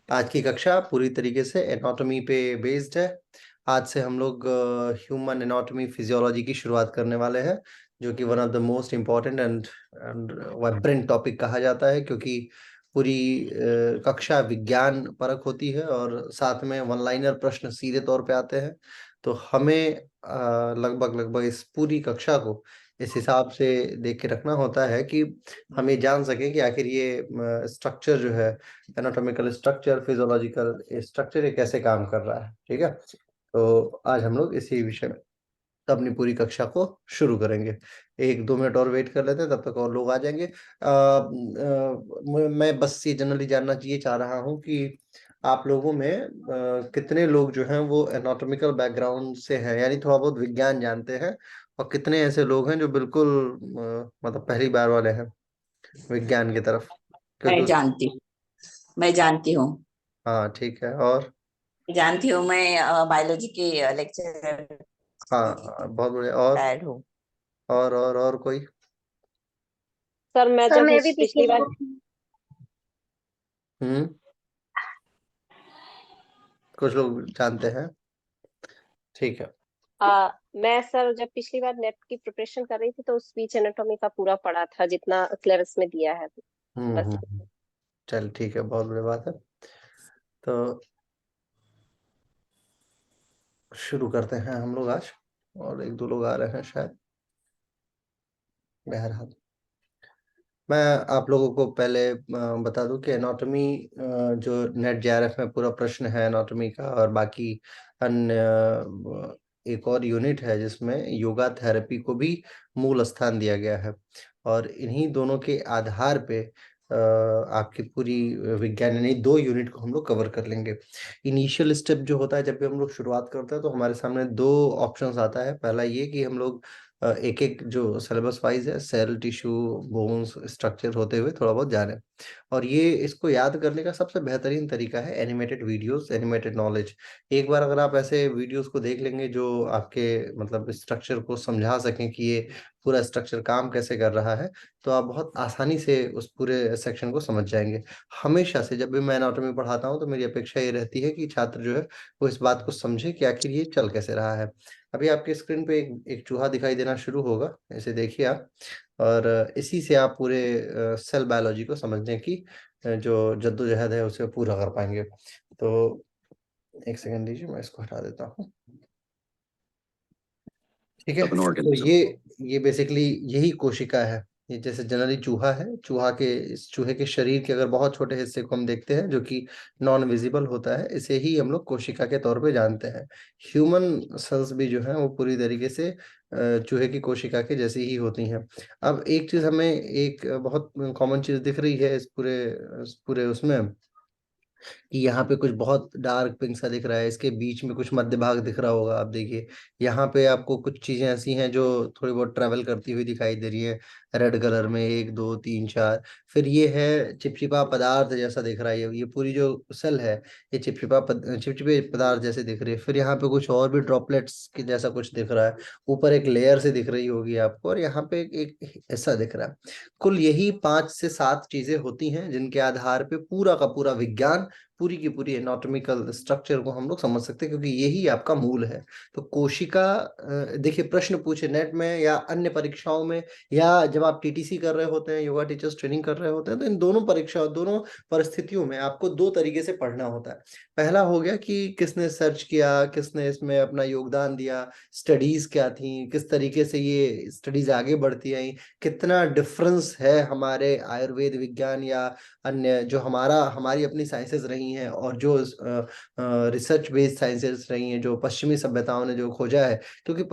आज की कक्षा पूरी तरीके से एनाटॉमी पे बेस्ड है। आज से हम लोग ह्यूमन एनाटॉमी फिजियोलॉजी की शुरुआत करने वाले हैं, जो कि one of the most important and vibrant topic कहा जाता है, क्योंकि पूरी कक्षा विज्ञान परक होती है और साथ में वन लाइनर प्रश्न सीधे तौर पे आते हैं। तो हमें लगभग लगभग इस पूरी कक्षा को इस हिसाब से देख के रखना होता है कि हम ये जान सकें कि आखिर ये स्ट्रक्चर जो है, एनाटॉमिकल स्ट्रक्चर, फिजियोलॉजिकल स्ट्रक्चर, ये कैसे काम कर रहा है। ठीक है, तो आज हम लोग इसी विषय में अपनी पूरी कक्षा को शुरू करेंगे। 1-2 मिनट और वेट कर लेते हैं, तब तक और लोग आ जाएंगे। मैं बस ये जनरली जानना चाहिए चाह रहा हूँ कि आप लोगों में कितने लोग जो हैं वो एनाटॉमिकल बैकग्राउंड से हैं, यानी थोड़ा बहुत विज्ञान जानते हैं, और कितने ऐसे लोग हैं जो बिल्कुल मतलब पहली बार वाले हैं विज्ञान की तरफ, क्योंकि मैं जानती हूँ। मैं जानती हूँ। हाँ ठीक है। और जानती हूँ। मैं बायोलॉजी के लेक्चर हाँ, बहुत बढ़िया। और ऐड हूँ। और कोई? सर मैं सर जब मैं भी पिछली पिछली बार बार। हम्म, कुछ लोग जानते हैं। ठीक है। मैं सर जब पिछली बार नेट की प्रिपरेशन कर रही थी तो स्पीच एनाटॉमी का पूरा पढ़ा था जितना सिलेबस में दिया है। बस। चल ठीक है, बहुत बड़ी बात है। तो शुरू करते हैं हम लोग आज, और 1-2 लोग आ रहे हैं शायद। बहरहाल मैं आप लोगों को पहले बता दूं कि एनाटॉमी जो नेट जेआरएफ में पूरा प्रश्न है एनाटॉमी का, और बाकी अन्य एक और यूनिट है जिसमें योगा थेरेपी को भी मूल स्थान दिया गया है, और इन्हीं दोनों के आधार पे आपकी पूरी विज्ञान, यानी 2 यूनिट को हम लोग कवर कर लेंगे। इनिशियल स्टेप जो होता है, जब भी हम लोग शुरुआत करते हैं तो हमारे सामने 2 ऑप्शंस आता है। पहला ये कि हम लोग एक एक जो सिलेबस वाइज है, सेल, टिश्यू, बोन्स, स्ट्रक्चर होते हुए थोड़ा बहुत जाने, और ये इसको याद करने का सबसे बेहतरीन तरीका है एनिमेटेड वीडियोस, एनिमेटेड नॉलेज। एक बार अगर आप ऐसे वीडियोस को देख लेंगे जो आपके मतलब स्ट्रक्चर को समझा सकें कि ये पूरा स्ट्रक्चर काम कैसे कर रहा है, तो आप बहुत आसानी से उस पूरे सेक्शन को समझ जाएंगे। हमेशा से जब भी मैं एनाटॉमी पढ़ाता हूँ तो मेरी अपेक्षा ये रहती है कि छात्र जो है वो इस बात को समझे कि आखिर ये चल कैसे रहा है। अभी आपके स्क्रीन पे एक चूहा दिखाई देना शुरू होगा, इसे देखिए आप, और इसी से आप पूरे सेल बायोलॉजी को समझने की जो जद्दोजहद है उसे पूरा कर पाएंगे। तो एक सेकंड दीजिए, मैं इसको हटा देता हूँ। ठीक है, तो ये बेसिकली यही कोशिका है। ये जैसे जनरली चूहा है, चूहा के इस चूहे के शरीर के अगर बहुत छोटे हिस्से को हम देखते हैं जो कि नॉन विजिबल होता है, इसे ही हम लोग कोशिका के तौर पे जानते हैं। ह्यूमन सेल्स भी जो है वो पूरी तरीके से चूहे की कोशिका के जैसी ही होती हैं। अब एक चीज हमें एक बहुत कॉमन चीज दिख रही है इस पूरे उसमें, कि यहाँ पे कुछ बहुत डार्क पिंक सा दिख रहा है, इसके बीच में कुछ मध्य भाग दिख रहा होगा। आप देखिए, यहाँ पे आपको कुछ चीजें ऐसी हैं जो थोड़ी बहुत ट्रेवल करती हुई दिखाई दे रही है, रेड कलर में, 1 2 3 4। फिर ये है चिपचिपा पदार्थ जैसा दिख रहा है, ये पूरी जो सेल है ये चिपचिपे पदार्थ जैसे दिख रही है। फिर यहाँ पे कुछ और भी ड्रॉपलेट्स के जैसा कुछ दिख रहा है, ऊपर एक लेयर से दिख रही होगी आपको, और यहाँ पे एक ऐसा दिख रहा है। कुल यही 5 से 7 चीजें होती हैं जिनके आधार पे पूरा का पूरा विज्ञान, पूरी की पूरी एनाटॉमिकल स्ट्रक्चर को हम लोग समझ सकते हैं, क्योंकि यही आपका मूल है। तो कोशिका, देखिए प्रश्न पूछे नेट में या अन्य परीक्षाओं में, या जब आप टीटीसी कर रहे होते हैं, योगा टीचर्स ट्रेनिंग कर रहे होते हैं, तो इन दोनों परीक्षाओं, दोनों परिस्थितियों में आपको 2 तरीके से पढ़ना होता है। पहला हो गया कि किसने सर्च किया, किसने इसमें अपना योगदान दिया, स्टडीज क्या थी, किस तरीके से ये स्टडीज आगे बढ़ती आई, कितना डिफरेंस है हमारे आयुर्वेद विज्ञान या अन्य जो हमारी अपनी साइंसेस रही हैं, और जो रिसर्च बेस्ड साइंसेस रही हैं जो पश्चिमी सभ्यताओं ने जो खोजा है। क्योंकि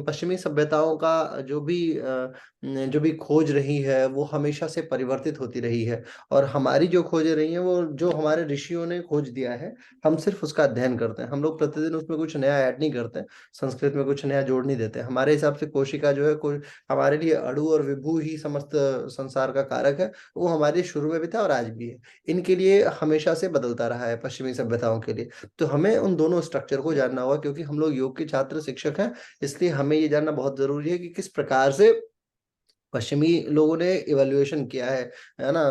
पश्चिमी सभ्यताओं का जो भी खोज रही है वो हमेशा से परिवर्तित होती रही है, और हमारी जो खोजें रही हैं वो जो हमारे ऋषियों ने खोज दिया है, हम सिर्फ उसका अध्ययन करते हैं। हम लोग प्रतिदिन उसमें कुछ नया ऐड नहीं करते, संस्कृत में कुछ नया जोड़ नहीं देते। हमारे हिसाब से कोशिका जो है, कोई हमारे लिए अणु और विभू ही समस्त संसार का कारक है। वो हमारे शुरू में भी था और आज भी है, इनके लिए हमेशा से बदलता रहा है पश्चिमी सभ्यताओं के लिए। तो हमें उन दोनों स्ट्रक्चर को जानना होगा, क्योंकि हम लोग योग के छात्र शिक्षक हैं, इसलिए हमें ये जानना बहुत जरूरी है कि किस प्रकार से पश्चिमी लोगों ने इवैल्यूएशन किया है ना,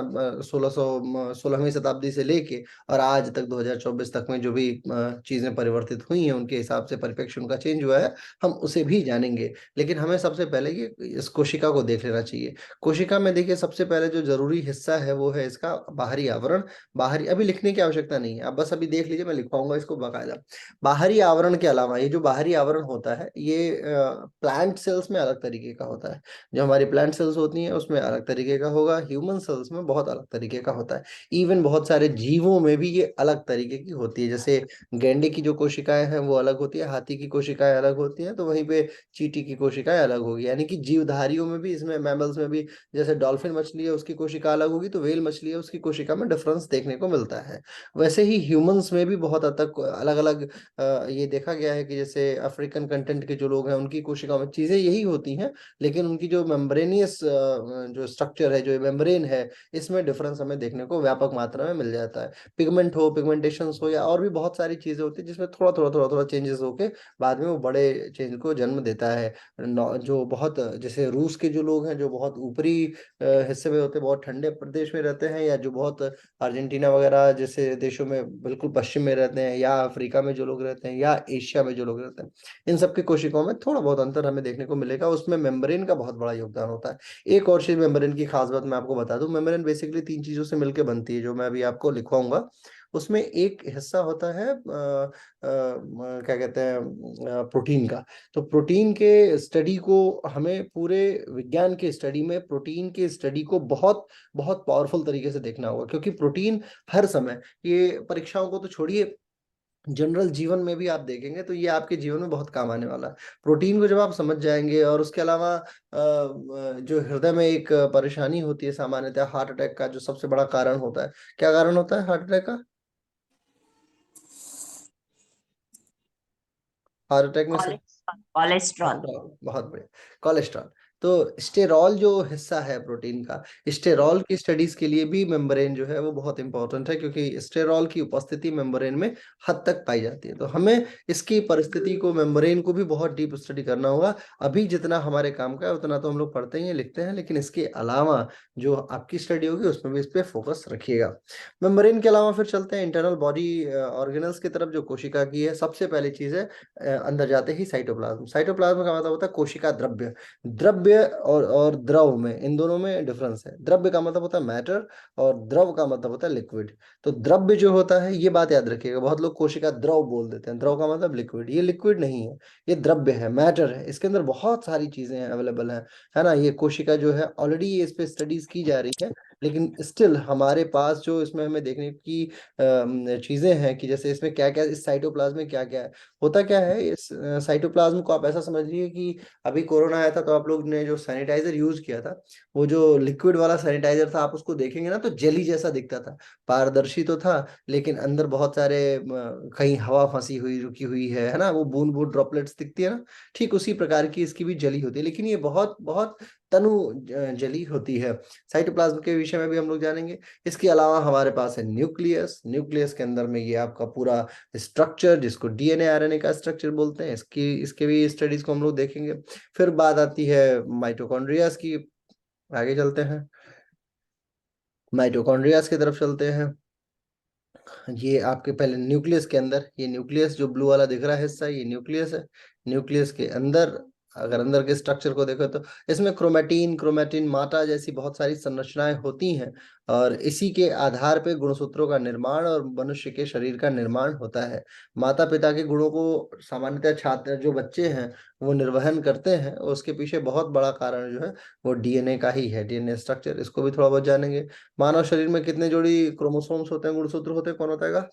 1600 16वीं शताब्दी से लेके और आज तक 2024 तक में जो भी चीजें परिवर्तित हुई हैं उनके हिसाब से परिप्रेक्ष्य उनका चेंज हुआ है, हम उसे भी जानेंगे। लेकिन हमें सबसे पहले ये इस कोशिका को देख लेना चाहिए। कोशिका में देखिए सबसे पहले जो जरूरी हिस्सा है वो है इसका बाहरी आवरण। बाहरी अभी लिखने की आवश्यकता नहीं है, आप बस अभी देख लीजिए, मैं लिखवाऊंगा इसको बाकायदा। बाहरी आवरण के अलावा ये जो बाहरी आवरण होता है ये प्लांट सेल्स में अलग तरीके का होता है। जो हमारी प्लांट सेल्स होती हैं उसमें अलग तरीके का होगा, ह्यूमन सेल्स में बहुत अलग तरीके का होता है। इवन बहुत सारे जीवों में भी ये अलग तरीके की होती है। जैसे गेंडे की जो कोशिकाएं हैं वो अलग होती है, हाथी की कोशिकाएं अलग होती हैं, तो वहीं पे चींटी की कोशिकाएं अलग होगी। यानी कि जीवधारियों में भी, इसमें मैमल्स में भी, जैसे डॉल्फिन मछली है उसकी कोशिका अलग होगी, तो व्हेल मछली है उसकी कोशिका में डिफरेंस देखने को मिलता है। वैसे ही ह्यूमंस में भी बहुत हद तक अलग अलग ये देखा गया है कि जैसे अफ्रीकन कंटेंट के जो लोग हैं उनकी कोशिकाओं में चीजें यही होती हैं, लेकिन उनकी जो मेम्ब्रेनियस जो स्ट्रक्चर है, जो मेम्ब्रेन है, इसमें डिफरेंस हमें देखने को व्यापक मात्रा में मिल जाता है। पिगमेंट हो, पिगमेंटेशन हो, या और भी बहुत सारी चीजें होती है जिसमें थोड़ा थोड़ा थोड़ा थोड़ा चेंजेस होके बाद में वो बड़े चेंज को जन्म देता है। जो बहुत, जैसे रूस के जो लोग हैं जो बहुत ऊपरी हिस्से में होते हैं, बहुत ठंडे प्रदेश में रहते हैं, या जो बहुत अर्जेंटीना वगैरह जैसे देशों में बिल्कुल पश्चिम में रहते हैं, या अफ्रीका में जो लोग रहते हैं, या एशिया में जो लोग रहते हैं, इन सबकी कोशिकाओं में थोड़ा बहुत अंतर हमें देखने को मिलेगा। उसमें मेम्ब्रेन का बहुत बड़ा योगदान होता है। एक और चीज मेम्ब्रेन की खास बात मैं आपको बता दूं, मेम्ब्रेन बेसिकली 3 चीजों से मिलकर बनती है जो मैं अभी आपको लिखवाऊंगा। उसमें एक हिस्सा होता है क्या कहते हैं, प्रोटीन का। तो प्रोटीन के स्टडी को, हमें पूरे विज्ञान के स्टडी में प्रोटीन के स्टडी को बहुत बहुत पावरफुल तरीके से देखना होगा, क्योंकि प्रोटीन हर समय, ये परीक्षाओं को तो छोड़िए, जनरल जीवन में भी आप देखेंगे तो ये आपके जीवन में बहुत काम आने वाला है। प्रोटीन को जब आप समझ जाएंगे, और उसके अलावा जो हृदय में एक परेशानी होती है सामान्यतः, हार्ट अटैक का जो सबसे बड़ा कारण होता है, क्या कारण होता है हार्ट अटैक का? हार्ट अटैक में सब कोलेस्ट्रॉल। कोलेस्ट्रॉल, बहुत बढ़िया, कोलेस्ट्रॉल। तो स्टेरॉल जो हिस्सा है प्रोटीन का, स्टेरॉल की स्टडीज के लिए भी मेम्ब्रेन जो है वो बहुत इंपॉर्टेंट है, क्योंकि स्टेरॉल की उपस्थिति मेम्ब्रेन में हद तक पाई जाती है। तो हमें इसकी परिस्थिति को, मेम्ब्रेन को भी बहुत डीप स्टडी करना होगा। अभी जितना हमारे काम का है उतना तो हम लोग पढ़ते ही हैं, लिखते हैं, लेकिन इसके अलावा जो आपकी स्टडी होगी उसमें भी इस पे फोकस रखिएगा। मेम्ब्रेन के अलावा फिर चलते हैं इंटरनल बॉडी ऑर्गेनल्स की तरफ। जो कोशिका की है सबसे पहली चीज है, अंदर जाते ही साइटोप्लाज्म। साइटोप्लाज्म का मतलब होता है कोशिका द्रव्य। द्रव्य और द्रव में, इन दोनों में डिफरेंस है। द्रव्य का मतलब होता है मैटर, और द्रव का मतलब होता है लिक्विड। तो द्रव्य जो होता है, ये बात याद रखिएगा, बहुत लोग कोशिका द्रव बोल देते हैं, द्रव का मतलब लिक्विड। ये लिक्विड नहीं है, ये द्रव्य है, मैटर है। इसके अंदर बहुत सारी चीजें अवेलेबल है ना। ये कोशिका जो है ऑलरेडी ये इस पे स्टडीज की जा रही है, लेकिन स्टिल हमारे पास जो इसमें हमें देखने की चीजें हैं कि जैसे इसमें क्या क्या, इस साइटोप्लाज्म में क्या क्या है। होता क्या है इस साइटोप्लाज्म को, आप ऐसा समझ लीजिए कि अभी कोरोना आया था तो आप लोग ने जो सैनिटाइजर यूज किया था, वो जो लिक्विड वाला सैनिटाइजर था, आप उसको देखेंगे ना तो जेली जैसा दिखता था। पारदर्शी तो था, लेकिन अंदर बहुत सारे कहीं हवा फंसी हुई, रुकी हुई है ना, वो बूंद बूंद ड्रॉपलेट्स दिखती है ना। ठीक उसी प्रकार की इसकी भी जली होती है, लेकिन ये बहुत बहुत तनु जली होती है। साइटोप्लाज्म के विषय में भी हम लोग जानेंगे। इसके अलावा हमारे पास है न्यूक्लियस। न्यूक्लियस के अंदर में ये आपका पूरा स्ट्रक्चर, जिसको डीएनए आरएनए का स्ट्रक्चर बोलते हैं, इसके भी स्टडीज को हम लोग देखेंगे। फिर बात आती है माइटोकॉन्ड्रियाज की। आगे चलते हैं, माइटोकॉन्ड्रियाज की तरफ चलते हैं। ये आपके पहले न्यूक्लियस के अंदर, ये न्यूक्लियस जो ब्लू वाला दिख रहा है हिस्सा, ये न्यूक्लियस है। न्यूक्लियस के अंदर अगर अंदर के स्ट्रक्चर को देखो तो इसमें क्रोमेटिन, क्रोमेटिन माटा जैसी बहुत सारी संरचनाएं होती हैं, और इसी के आधार पे गुणसूत्रों का निर्माण और मनुष्य के शरीर का निर्माण होता है। माता पिता के गुणों को सामान्यतः छात्र जो बच्चे हैं वो निर्वहन करते हैं, और उसके पीछे बहुत बड़ा कारण जो है वो डीएनए का ही है, डीएनए स्ट्रक्चर। इसको भी थोड़ा बहुत जानेंगे। मानव शरीर में कितने जोड़ी क्रोमोसोम्स होते हैं, गुणसूत्र होते हैं, कौन बताएगा?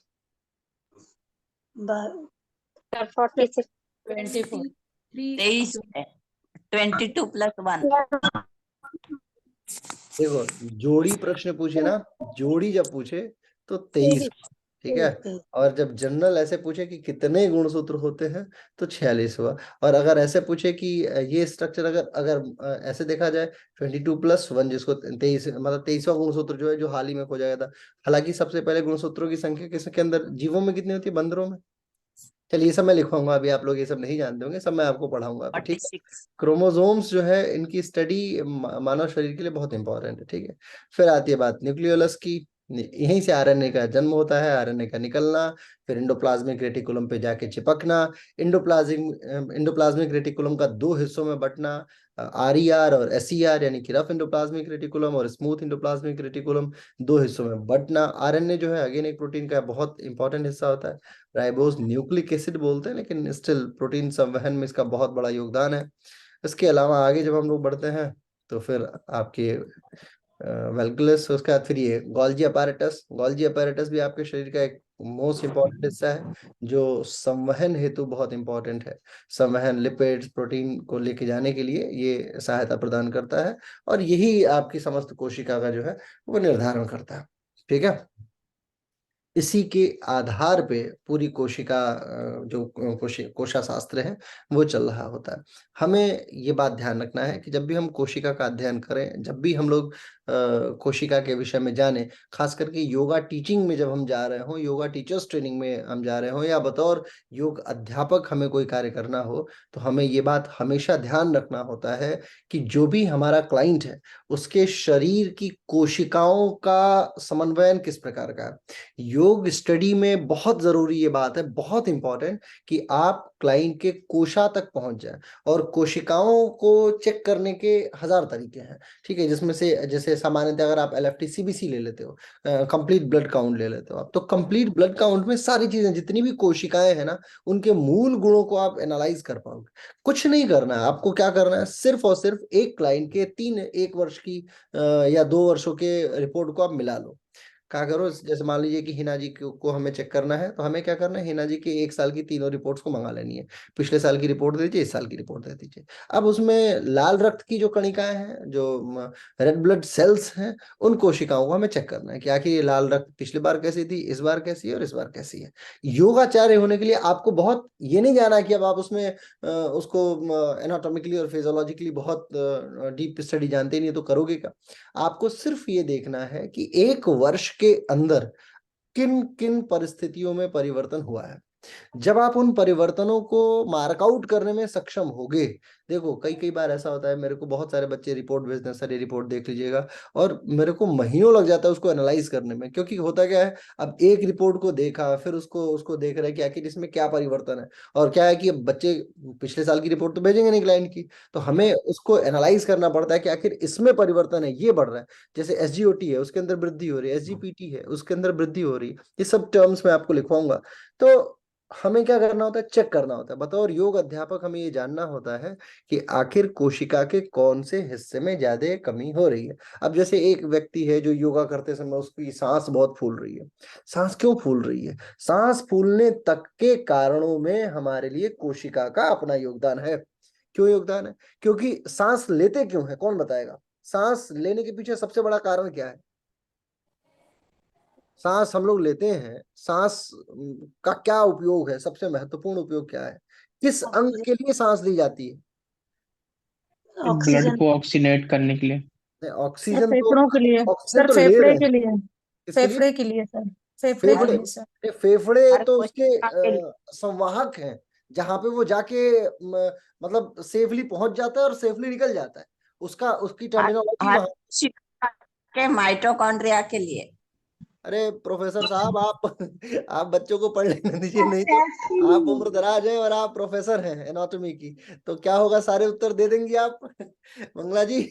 46। 24। 23 है। 22 + 1। देखो, जोड़ी प्रश्न पूछे ना, जोड़ी जब पूछे तो 23, ठीक है। और जब जनरल ऐसे पूछे कि कितने गुणसूत्र होते हैं तो 46 हुआ। और अगर ऐसे पूछे कि ये स्ट्रक्चर अगर अगर ऐसे देखा जाए 22+1, जिसको 23 मतलब 23वां गुणसूत्र जो है, जो हाल ही में खोजा गया था। हालांकि सबसे पहले गुणसूत्रों की संख्या किसके अंदर, जीवों में कितनी होती है, बंदरों में? चलिए ये सब मैं लिखवाऊंगा, अभी आप लोग ये सब नहीं जानते होंगे, सब मैं आपको पढ़ाऊंगा अभी, ठीक है। 46। क्रोमोसोम्स जो है इनकी स्टडी मानव शरीर के लिए बहुत इंपॉर्टेंट है, ठीक है। फिर आती है बात न्यूक्लियोलस की, यहीं से आरएनए का जन्म होता है, आरएनए का निकलना, फिर इंडोप्लाज्मिक रेटिकुलम पे जाके चिपकना, इंडोप्लाज्मिक रेटिकुलम का दो हिस्सों में बंटना, आरईआर और एसईआर, यानी कि रफ इंडोप्लाज्मिक रेटिकुलम और स्मूथ इंडोप्लाज्मिक रेटिकुलम, दो हिस्सों में बंटना। आरएनए जो है अगेन एक प्रोटीन का बहुत इंपॉर्टेंट हिस्सा होता है, राइबोज न्यूक्लिक एसिड बोलते हैं, लेकिन स्टिल प्रोटीन संवहन में इसका बहुत बड़ा योगदान है। इसके अलावा आगे जब हम लोग बढ़ते हैं तो फिर आपके वेलकुलस, उसके बाद फिर ये गोल्जी अपैरेटस। गोल्जी अपैरेटस भी आपके शरीर का एक मोस्ट इंपॉर्टेंट हिस्सा है, जो संवहन हेतु बहुत इंपॉर्टेंट है। संवहन लिपिड्स प्रोटीन को लेके जाने के लिए ये सहायता प्रदान करता है, और यही आपकी समस्त कोशिका का जो है वो निर्धारण करता है, ठीक है। इसी के आधार पे पूरी कोशिका जो कोशा शास्त्र है वो चल रहा होता है। हमें ये बात ध्यान रखना है कि जब भी हम कोशिका का अध्ययन करें, जब भी हम लोग कोशिका के विषय में जाने, खास करके योगा टीचिंग में जब हम जा रहे हो, योगा टीचर्स ट्रेनिंग में हम जा रहे हो, या बतौर योग अध्यापक हमें कोई कार्य करना हो, तो हमें ये बात हमेशा ध्यान रखना होता है कि जो भी हमारा क्लाइंट है उसके शरीर की कोशिकाओं का समन्वयन किस प्रकार का है। योग स्टडी में बहुत जरूरी ये बात है, बहुत इंपॉर्टेंट, कि आप क्लाइंट के कोशा तक पहुंच जाए। और कोशिकाओं को चेक करने के हजार तरीके हैं, ठीक है, जिसमें से जैसे सामान्यतः अगर आप एलएफटी सीबीसी ले लेते हो, कंप्लीट ब्लड काउंट ले लेते हो आप, तो कंप्लीट ब्लड काउंट में सारी चीजें, जितनी भी कोशिकाएं हैं ना, उनके मूल गुणों को आप एनालाइज कर पाओगे। कुछ नहीं करना है आपको, क्या करना है, सिर्फ और सिर्फ एक क्लाइंट के एक वर्ष की या 2 वर्षों के रिपोर्ट को आप मिला लो। क्या करो, जैसे मान लीजिए कि हिना जी को हमें चेक करना है, तो हमें क्या करना है, हिना जी के 1 साल की तीनों रिपोर्ट्स को मंगा लेनी है। पिछले साल की रिपोर्ट दे दीजिए, इस साल की रिपोर्ट दे दीजिए। अब उसमें लाल रक्त की जो कणिकाएं हैं, जो रेड ब्लड सेल्स हैं, उन कोशिकाओं को हमें चेक करना है कि आखिर ये लाल रक्त पिछली बार कैसी थी, इस बार कैसी है और इस बार कैसी है। योगाचार्य होने के लिए आपको बहुत ये नहीं जाना कि अब आप उसमें उसको एनाटॉमिकली और फिजियोलॉजिकली बहुत डीप स्टडी जानते नहीं, तो करोगे क्या। आपको सिर्फ ये देखना है कि 1 वर्ष के अंदर किन किन परिस्थितियों में परिवर्तन हुआ है। जब आप उन परिवर्तनों को मार्कआउट करने में सक्षम होगे, देखो कई कई बार ऐसा होता है, मेरे को बहुत सारे बच्चे रिपोर्ट भेजते हैं, सर ये रिपोर्ट देख लीजिएगा, और मेरे को महीनों लग जाता है उसको एनालाइज करने में, क्योंकि होता क्या है, अब एक रिपोर्ट को देखा, फिर उसको उसको देख रहे हैं कि आखिर इसमें क्या परिवर्तन है। और क्या है कि अब बच्चे पिछले साल की रिपोर्ट तो भेजेंगे नहीं क्लाइंट की, तो हमें उसको एनालाइज करना पड़ता है कि आखिर इसमें परिवर्तन है, ये बढ़ रहा है। जैसे एसजीओटी है, उसके अंदर वृद्धि हो रही है, एसजीपीटी है, उसके अंदर वृद्धि हो रही है, ये सब टर्म्स मैं आपको लिखवाऊंगा। तो हमें क्या करना होता है, चेक करना होता है। बतौर योग अध्यापक हमें ये जानना होता है कि आखिर कोशिका के कौन से हिस्से में ज्यादा कमी हो रही है। अब जैसे एक व्यक्ति है जो योगा करते समय उसकी सांस बहुत फूल रही है, सांस क्यों फूल रही है, सांस फूलने तक के कारणों में हमारे लिए कोशिका का अपना योगदान है। क्यों योगदान है, क्योंकि सांस लेते क्यों है, कौन बताएगा। सांस लेने के पीछे सबसे बड़ा कारण क्या है। सांस हम लोग लेते हैं, सांस का क्या उपयोग है, सबसे महत्वपूर्ण उपयोग क्या है, किस अंग के लिए सांस ली जाती है। Blood oxygen. को ऑक्सीनेट करने के लिए। नहीं, सर फेफड़ों के लिए, ऑक्सीजन सर तो ले फेफड़े रहे के हैं, लिए, किसके लिए, फेफड़े के लिए सर, फेफड़े के फेफड़े। लिए सर। फेफड़े हर तो उसके कोशिका के लिए। संवाहक हैं, जहां पे वो जाके मतलब सेफली पहुंच जाता है और सेफली निकल जाता है, उसका उसकी हर टर्मिनोलॉजी हर वहां। कोशिका के माइटोकॉन्ड्रिया के लिए। अरे प्रोफेसर साहब, आप आप बच्चों को पढ़ लेने दीजिए, नहीं तो आप उम्र दराज हैं और आप प्रोफेसर हैं एनाटॉमी की, तो क्या होगा, सारे उत्तर दे देंगी आप मंगला जी।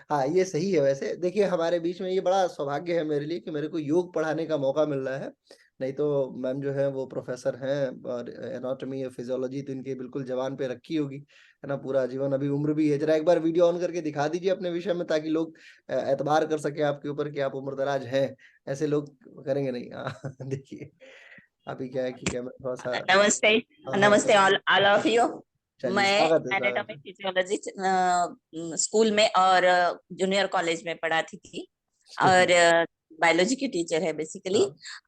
हाँ ये सही है। वैसे देखिए, हमारे बीच में ये बड़ा सौभाग्य है मेरे लिए कि मेरे को योग पढ़ाने का मौका मिल रहा है, नहीं तो मैम जो है वो प्रोफेसर हैं, और एनाटॉमी या फिजियोलॉजी तो इनके बिल्कुल जवान पे रखी होगी, है ना, पूरा जीवन, अभी उम्र भी है। जरा एक बार वीडियो ऑन करके दिखा दीजिए अपने विषय में, ताकि लोग एतबार कर सके आपके ऊपर कि आप उम्रदराज हैं। ऐसे लोग करेंगे नहीं। हाँ देखिए, अभी क्या है कि कैमरा थोड़ा सा। नमस्ते। हाँ हाँ, नमस्ते ऑल ऑल ऑफ यू। चलिए मैं स्वागत है, स्वागत एनाटॉमी है। फिजियोलॉजी स्कूल में और जूनियर कॉलेज में पढ़ाती थी, और चलिए। बायोलॉजी की टीचर है बेसिकली।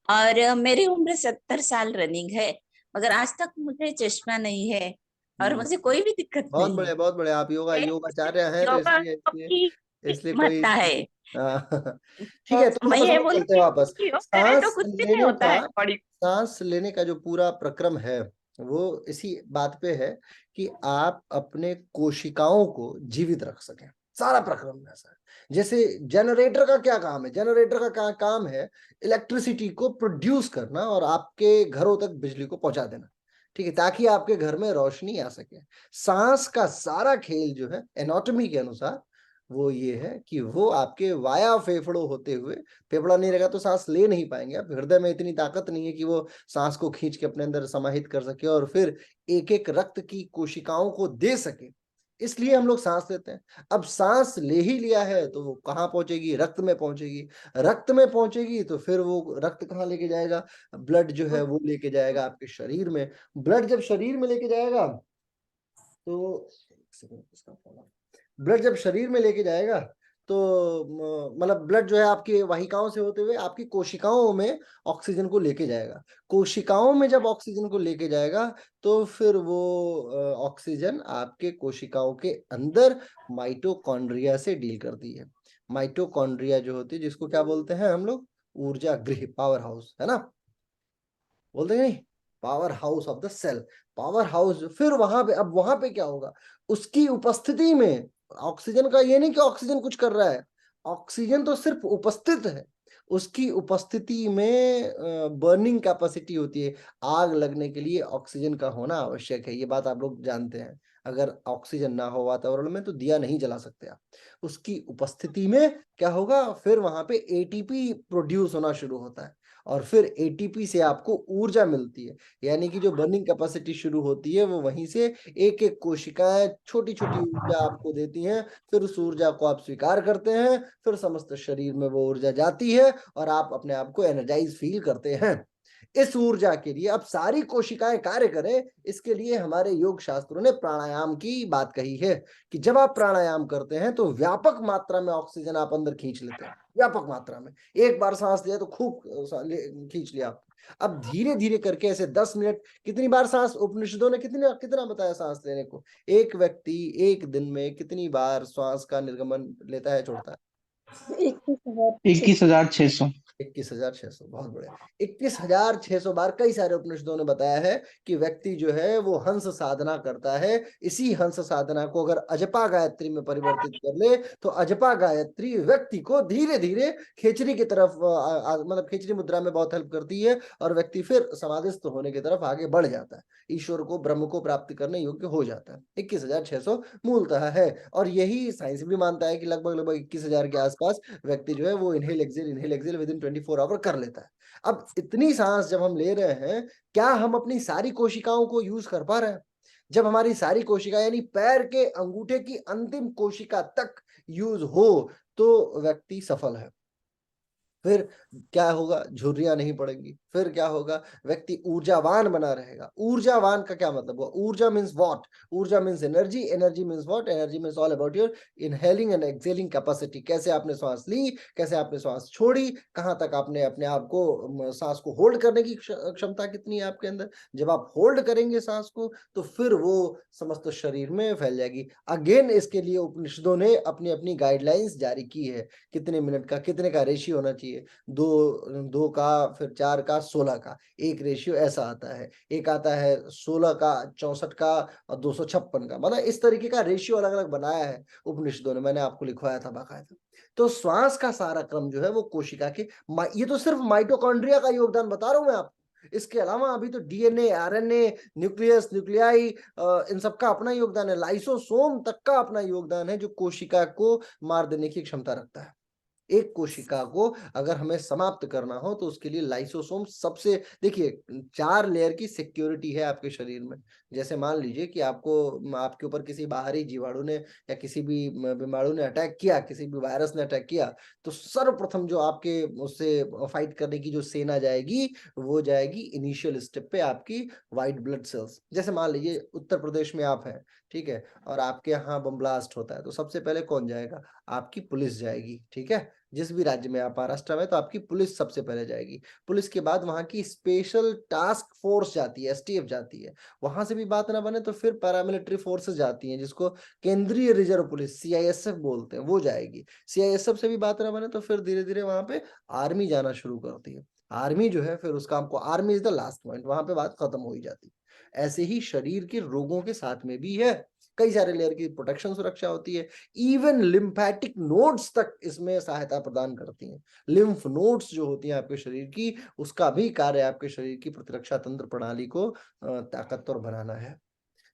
हाँ और मेरी उम्र 70 साल रनिंग है, मगर आज तक मुझे चश्मा नहीं है और मुझे कोई भी दिक्कत बहुत नहीं बढ़िया, बहुत बढ़िया। आप है। योगाचार्य हैं, तो योगा इसलिए इसलिए की इसलिए कोई महत्ता है। ठीक है, तो मैं वापस ये हम बोली चलते हैं वापस। कि योग करे तो सांस कुछ भी नहीं लेने होता का है बॉडी। सांस लेने का जो पूरा प्रक्रम है वो इसी बात पे है कि आप अपने कोशिकाओं को जीवित रख सकें। सारा प्रक्रम ऐसा है। जैसे जनरेटर का क्या काम है? जनरेटर का क्या काम है? इलेक्ट्रिसिटी को प्रोड्यूस करना और आपके घरों तक बिजली को पहुंचा देना, ठीक है, ताकि आपके घर में रोशनी आ सके। सांस का सारा खेल जो है एनाटॉमी के अनुसार वो ये है कि वो आपके वाया फेफड़ों होते हुए, फेफड़ा नहीं रहेगा तो सांस ले नहीं पाएंगे आप। हृदय में इतनी ताकत नहीं है कि वो सांस को खींच के अपने अंदर समाहित कर सके और फिर एक एक रक्त की कोशिकाओं को दे सके, इसलिए हम लोग सांस लेते हैं। अब सांस ले ही लिया है तो वो कहाँ पहुंचेगी? रक्त में पहुंचेगी। रक्त में पहुंचेगी तो फिर वो रक्त कहाँ लेके जाएगा? ब्लड जो है वो लेके जाएगा आपके शरीर में। ब्लड जब शरीर में लेके जाएगा तो ब्लड जब शरीर में लेके जाएगा तो मतलब ब्लड जो है आपकी वाहिकाओं से होते हुए आपकी कोशिकाओं में ऑक्सीजन को लेके जाएगा। कोशिकाओं में जब ऑक्सीजन को लेके जाएगा तो फिर वो ऑक्सीजन आपके कोशिकाओं के अंदर माइटोकॉन्ड्रिया से डील करती है। माइटोकॉन्ड्रिया जो होती है, जिसको क्या बोलते हैं हम लोग? ऊर्जा गृह, पावर हाउस, है ना? बोलते हैं नहीं, power house of the cell, power house. फिर वहां पे, अब वहां पे क्या होगा? उसकी उपस्थिति में ऑक्सीजन का ये नहीं कि ऑक्सीजन कुछ कर रहा है, ऑक्सीजन तो सिर्फ उपस्थित है। उसकी उपस्थिति में बर्निंग कैपेसिटी होती है। आग लगने के लिए ऑक्सीजन का होना आवश्यक है, ये बात आप लोग जानते हैं। अगर ऑक्सीजन ना हो वातावरण में तो दिया नहीं जला सकते आप। उसकी उपस्थिति में क्या होगा? फिर वहां पे एटीपी प्रोड्यूस होना शुरू होता है और फिर एटीपी से आपको ऊर्जा मिलती है। यानी कि जो बर्निंग कैपेसिटी शुरू होती है वो वहीं से एक एक कोशिकाएं छोटी छोटी ऊर्जा आपको देती हैं। फिर उस ऊर्जा को आप स्वीकार करते हैं, फिर समस्त शरीर में वो ऊर्जा जाती है और आप अपने आप को एनर्जाइज फील करते हैं। इस ऊर्जा के लिए अब सारी कोशिकाएं कार्य करें, इसके लिए हमारे योग शास्त्रों ने प्राणायाम की बात कही है कि जब आप प्राणायाम करते हैं तो व्यापक मात्रा में ऑक्सीजन आप अंदर खींच लेते हैं। व्यापक मात्रा में एक बार सांस लिया तो खूब खींच लिया आप। अब धीरे धीरे करके ऐसे 10 मिनट, कितनी बार सांस उपनिषदों ने कितना बताया सांस लेने को? एक व्यक्ति एक दिन में कितनी बार श्वास का निर्गमन लेता है, छोड़ता है? 21,600। 21,600, बहुत बढ़िया। 21,600 बार। कई सारे उपनिषदों ने बताया है कि व्यक्ति जो है वो हंस साधना करता है। इसी हंस साधना को अगर अजपा गायत्री में परिवर्तित कर ले तो अजपा गायत्री व्यक्ति को धीरे धीरे खेचरी की तरफ मतलब खेचरी मुद्रा में बहुत हेल्प करती है और व्यक्ति फिर समाधिस्थ होने की तरफ आगे बढ़ जाता है, ईश्वर को, ब्रह्म को प्राप्त करने योग्य हो जाता है। 21,600 मूलतः है और यही साइंस भी मानता है कि लगभग लगभग 21,000 के आसपास व्यक्ति जो है वो inhale exhale within 24 hour कर लेता है। अब इतनी सांस जब हम ले रहे हैं, क्या हम अपनी सारी कोशिकाओं को यूज कर पा रहे हैं? जब हमारी सारी कोशिका यानी पैर के अंगूठे की अंतिम कोशिका तक यूज हो तो व्यक्ति सफल है। फिर क्या होगा? झुर्रियां नहीं पड़ेंगी। फिर क्या होगा? व्यक्ति ऊर्जावान बना रहेगा। ऊर्जावान का क्या मतलब हुआ? ऊर्जा मीन्स व्हाट? ऊर्जा means energy. Energy means what? Energy means all about your inhaling and exhaling capacity. कैसे आपने सांस ली, कैसे आपने सांस छोड़ी, कहां तक आपने अपने आप को, सांस को होल्ड करने की क्षमता कितनी है आपके अंदर। जब आप होल्ड करेंगे सांस को तो फिर वो समस्त शरीर में फैल जाएगी। अगेन इसके लिए उपनिषदों ने अपनी अपनी गाइडलाइंस जारी की है, कितने मिनट का, कितने का रेशियो होना चाहिए। 2 का, फिर 4 का, 16 का, एक रेशियो ऐसा आता है। एक आता है 16 का, 64 का और 256 का। मतलब इस तरीके का रेशियो अलग अलग बनाया है उपनिषदों ने, मैंने आपको लिखवाया था बाकायदा। तो श्वास का सारा क्रम जो है वो कोशिका के, ये तो सिर्फ माइटोकॉन्ड्रिया का योगदान बता रहा हूं मैं आपको। इसके अलावा अभी तो डीएनए, आरएनए, न्यूक्लियस, न्यूक्लियाई, इन सबका अपना योगदान है। लाइसोसोम तक का अपना योगदान है जो कोशिका को मार देने की क्षमता रखता है। एक कोशिका को अगर हमें समाप्त करना हो तो उसके लिए लाइसोसोम सबसे, देखिए 4 लेयर की सिक्योरिटी है आपके शरीर में। जैसे मान लीजिए कि आपको, आपके ऊपर किसी बाहरी जीवाणु ने या किसी भी बीमाणु ने अटैक किया, किसी भी वायरस ने अटैक किया, तो सर्वप्रथम जो आपके उससे फाइट करने की जो सेना जाएगी वो जाएगी इनिशियल स्टेप पे आपकी व्हाइट ब्लड सेल्स। जैसे मान लीजिए उत्तर प्रदेश में आप हैं, ठीक है, और आपके यहाँ बम ब्लास्ट होता है तो सबसे पहले कौन जाएगा? आपकी पुलिस जाएगी, ठीक है। जिस भी राज्य में आप, महाराष्ट्र में तो आपकी पुलिस सबसे पहले जाएगी, पुलिस के बाद वहां की स्पेशल टास्क फोर्स जाती है, एसटीएफ जाती है, वहां से भी बात ना बने तो फिर पैरामिलिट्री फोर्सेस जाती हैं जिसको केंद्रीय रिजर्व पुलिस सीआईएसएफ बोलते हैं, वो जाएगी, सीआईएसएफ से भी बात ना बने तो फिर धीरे धीरे वहां पे आर्मी जाना शुरू करती है, आर्मी जो है फिर उसका हमको, army is the last point, वहां पे बात खत्म हो ही जाती है। ऐसे ही शरीर के रोगों के साथ में भी है, कई सारे लेयर की प्रोटेक्शन सुरक्षा होती है, इवन लिम्फेटिक नोड्स तक इसमें सहायता प्रदान करती हैं, लिम्फ नोड्स जो होती हैं आपके शरीर की, उसका भी कार्य आपके शरीर की प्रतिरक्षा तंत्र प्रणाली को ताकतवर बनाना है।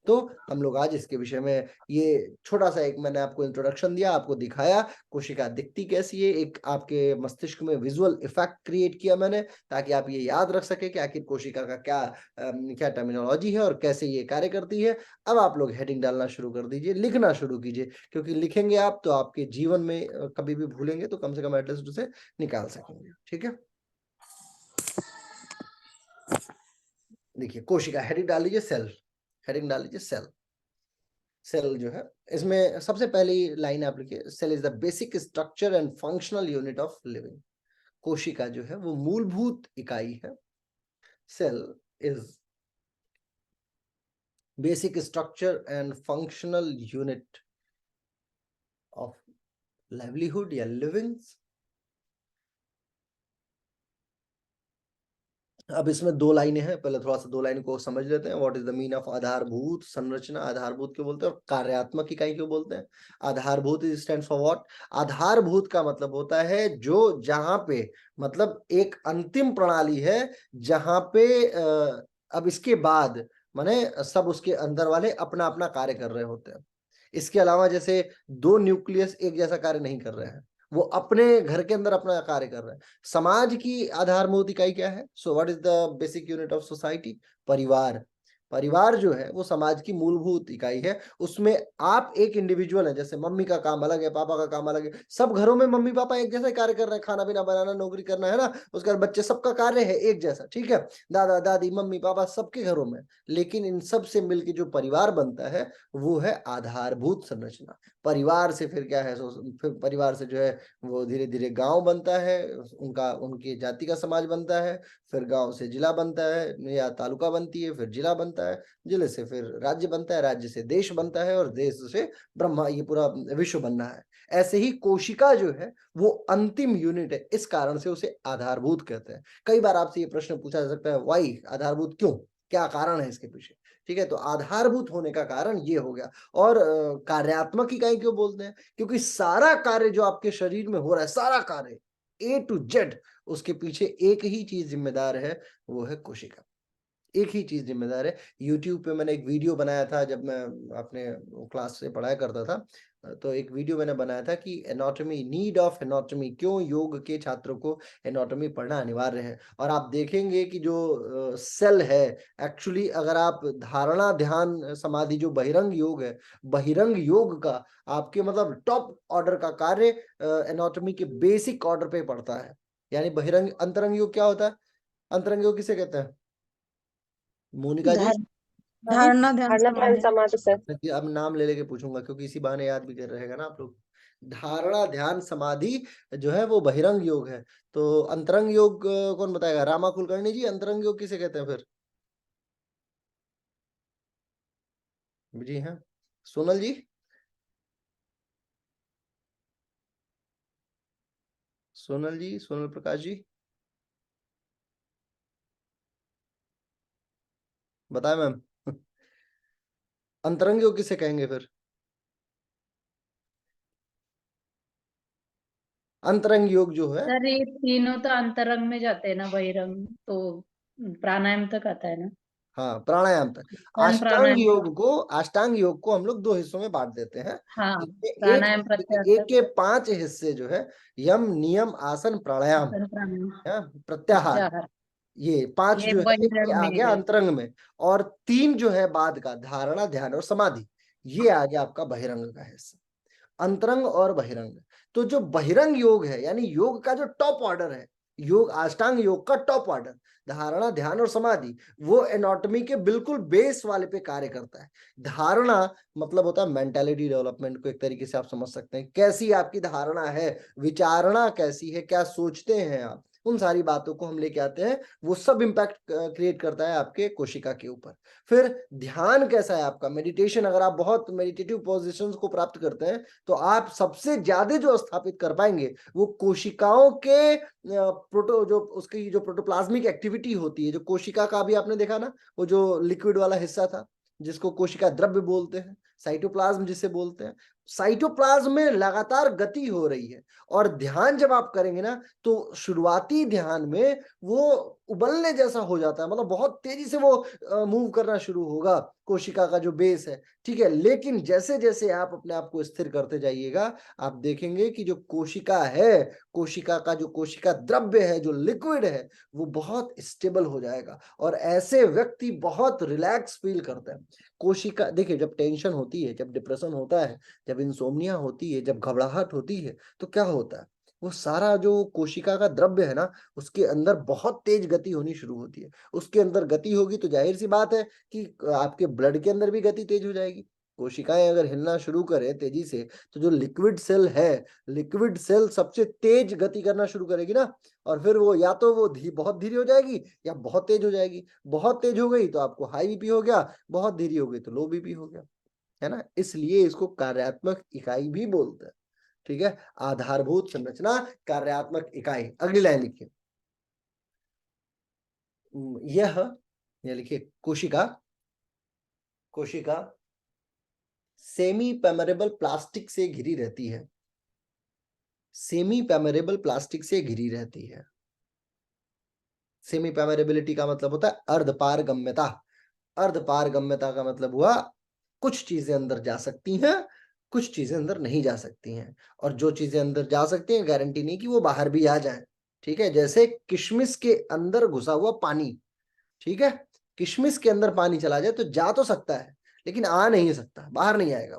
तो हम लोग आज इसके विषय में, ये छोटा सा एक मैंने आपको इंट्रोडक्शन दिया, आपको दिखाया कोशिका दिखती कैसी है, एक आपके मस्तिष्क में विजुअल इफेक्ट क्रिएट किया मैंने, ताकि आप ये याद रख सके कि आखिर कोशिका का क्या टर्मिनोलॉजी है और कैसे ये कार्य करती है। अब आप लोग हेडिंग डालना शुरू कर दीजिए, लिखना शुरू कीजिए, क्योंकि लिखेंगे आप तो आपके जीवन में कभी भी भूलेंगे तो कम से कम एटलीस्ट उसे निकाल सकेंगे। ठीक है, देखिए कोशिका, हेडिंग डाल लीजिए सेल, हेडिंग डाल लीजिए सेल। सेल जो है, इसमें सबसे पहली लाइन आप लिखिए, cell is the basic structure and functional unit of living. कोशिका जो है वो मूलभूत इकाई है, cell is basic structure and functional unit of livelihood या लिविंग। अब इसमें दो लाइनें हैं, पहले थोड़ा सा दो लाइन को समझ लेते हैं। What is the mean of आधारभूत संरचना, आधारभूत क्यों बोलते हैं और कार्यात्मक इकाई क्यों बोलते हैं। आधारभूत इज स्टैंड फॉर व्हाट, आधारभूत का मतलब होता है जो, जहां पे मतलब एक अंतिम प्रणाली है जहां पे अब इसके बाद माने सब उसके अंदर वाले अपना अपना कार्य कर रहे होते हैं। इसके अलावा जैसे दो न्यूक्लियस एक जैसा कार्य नहीं कर रहे हैं, वो अपने घर के अंदर अपना कार्य कर रहे हैं। समाज की आधारभूत इकाई क्या है, so what is the basic unit of society, परिवार। परिवार जो है वो समाज की मूलभूत इकाई है, उसमें आप एक इंडिविजुअल है, जैसे मम्मी का काम अलग है, पापा का काम अलग है, सब घरों में मम्मी पापा एक जैसा कार्य कर रहे हैं, खाना पीना बनाना, नौकरी करना है ना, उसके बाद बच्चे, सबका कार्य है एक जैसा, ठीक है, दादा दादी मम्मी पापा सबके घरों में, लेकिन इन सब से मिलकर जो परिवार बनता है वो है आधारभूत संरचना। परिवार से फिर क्या है, फिर परिवार से जो है वो धीरे धीरे गांव बनता है, उनका उनकी जाति का समाज बनता है, फिर गांव से जिला बनता है या तालुका बनती है, फिर जिला बनता है, जिले से फिर राज्य बनता है, राज्य से देश बनता है और देश से ब्रह्मा, ये पूरा विश्व बनना है। ऐसे ही कोशिका जो है वो अंतिम यूनिट है, इस कारण से उसे आधारभूत कहते हैं। कई बार आपसे ये प्रश्न पूछा जा सकता है, वाई, आधारभूत क्यों, क्या कारण है इसके पीछे। ठीक है, तो आधारभूत होने का कारण ये हो गया। और कार्यात्मक इकाई क्यों बोलते हैं, क्योंकि सारा कार्य जो आपके शरीर में हो रहा है, सारा कार्य A to Z, उसके पीछे एक ही चीज जिम्मेदार है, वो है कोशिका, एक ही चीज जिम्मेदार है। YouTube पे मैंने एक वीडियो बनाया था, जब मैं अपने क्लास से पढ़ाया करता था, तो एक वीडियो मैंने बनाया था कि एनाटॉमी, नीड ऑफ एनाटॉमी, क्यों योग के छात्रों को एनाटॉमी पढ़ना अनिवार्य है। और आप देखेंगे कि जो सेल है, एक्चुअली अगर आप धारणा ध्यान समाधि, जो बहिरंग योग है, बहिरंग योग का आपके मतलब टॉप ऑर्डर का कार्य एनाटॉमी के बेसिक ऑर्डर पे पड़ता है। यानी बहिरंग, अंतरंग योग क्या होता है, अंतरंग योग किसे कहते हैं मोनिका जी? धारणा ध्यान समाधि। समाधि सर। अब नाम ले लेके पूछूंगा क्योंकि इसी बहाने याद भी कर रहेगा ना आप लोग। धारणा ध्यान समाधि जो है वो बहिरंग योग है। तो अंतरंग योग कौन बताएगा, रामा कुलकर्णी जी, अंतरंग योग किसे कहते हैं फिर? जी हाँ, सोनल जी, सोनल जी, सोनल प्रकाश जी, बताए मैम। अंतरंग योग किसे कहेंगे फिर? अंतरंग योग जो है, सर ये तीनों तो अंतरंग में जाते हैं ना, बहिरंग तो प्राणायाम तक आता है ना। हाँ प्राणायाम तक। प्राणायाम अष्टांग योग को हम लोग दो हिस्सों में बांट देते हैं, हाँ, जिसमें प्राणायाम एक के 5 हिस्से जो है, यम नियम आसन प्राणायाम प्राणायाम प्रत्याहार, ये 5 ये जो है ये बहिरंग आ गया में। अंतरंग में। और 3 जो है बाद का, धारणा ध्यान और समाधि, ये आ गया आपका बहिरंग का हिस्सा। अंतरंग और बहिरंग, तो जो बहिरंग योग है यानी योग का जो टॉप ऑर्डर है, योग, अष्टांग योग का टॉप ऑर्डर, धारणा, ध्यान और समाधि, वो एनाटॉमी के बिल्कुल बेस वाले पे कार्य करता है। धारणा मतलब होता है मेंटालिटी डेवलपमेंट को एक तरीके से आप समझ सकते हैं, कैसी आपकी धारणा है, विचारणा कैसी है, क्या सोचते हैं आप, उन सारी बातों को हम लेके आते हैं, वो सब इम्पैक्ट क्रिएट करता है आपके कोशिका के ऊपर। फिर ध्यान कैसा है आपका, मेडिटेशन, अगर आप बहुत मेडिटेटिव पोजीशंस को प्राप्त करते हैं तो आप सबसे ज्यादा जो स्थापित कर पाएंगे वो कोशिकाओं के प्रोटो जो उसकी जो प्रोटोप्लाज्मिक एक्टिविटी होती है, जो कोशिका का भी आपने देखा ना, वो जो लिक्विड वाला हिस्सा था जिसको कोशिका द्रव्य बोलते हैं, साइटोप्लाज्म जिसे बोलते हैं, साइटोप्लाज्म में लगातार गति हो रही है। और ध्यान जब आप करेंगे ना तो शुरुआती ध्यान में वो उबलने जैसा हो जाता है, मतलब बहुत तेजी से वो मूव करना शुरू होगा कोशिका का जो बेस है, ठीक है। लेकिन जैसे जैसे आप अपने आप को स्थिर करते जाइएगा, आप देखेंगे कि जो कोशिका है, कोशिका का जो कोशिका द्रव्य है, जो लिक्विड है, वो बहुत स्टेबल हो जाएगा और ऐसे व्यक्ति बहुत रिलैक्स फील करते हैं। कोशिका देखिए, जब टेंशन होती है, जब डिप्रेशन होता है, जब इंसोम्निया होती है, जब घबराहट होती है, तो क्या होता है, वो सारा जो कोशिका का द्रव्य है ना, उसके अंदर बहुत तेज गति होनी शुरू होती है। उसके अंदर गति होगी तो जाहिर सी बात है कि आपके ब्लड के अंदर भी गति तेज हो जाएगी। कोशिकाएं अगर हिलना शुरू करें तेजी से तो जो लिक्विड सेल है, लिक्विड सेल सबसे तेज गति करना शुरू करेगी ना, और फिर वो या तो वो बहुत धीरे हो जाएगी या बहुत तेज हो जाएगी। बहुत तेज हो गई तो आपको हाई बीपी हो गया, बहुत धीरे हो गई तो लो बीपी हो गया, है ना। इसलिए इसको कार्यात्मक इकाई भी बोलते हैं, ठीक है। आधारभूत संरचना, कार्यात्मक इकाई। अगली लाइन लिखिए, यह लिखिए, कोशिका, कोशिका सेमी पेमरेबल प्लास्टिक से घिरी रहती है, सेमी पेमरेबल प्लास्टिक से घिरी रहती है। सेमी पेमरेबिलिटी का मतलब होता है अर्धपारगम्यता। अर्धपारगम्यता का मतलब हुआ कुछ चीजें अंदर जा सकती हैं, कुछ चीजें अंदर नहीं जा सकती हैं, और जो चीजें अंदर जा सकती हैं गारंटी नहीं कि वो बाहर भी आ जाए, ठीक है। जैसे किशमिश के अंदर घुसा हुआ पानी, ठीक है, किशमिश के अंदर पानी चला जाए तो जा तो सकता है लेकिन आ नहीं सकता, बाहर नहीं आएगा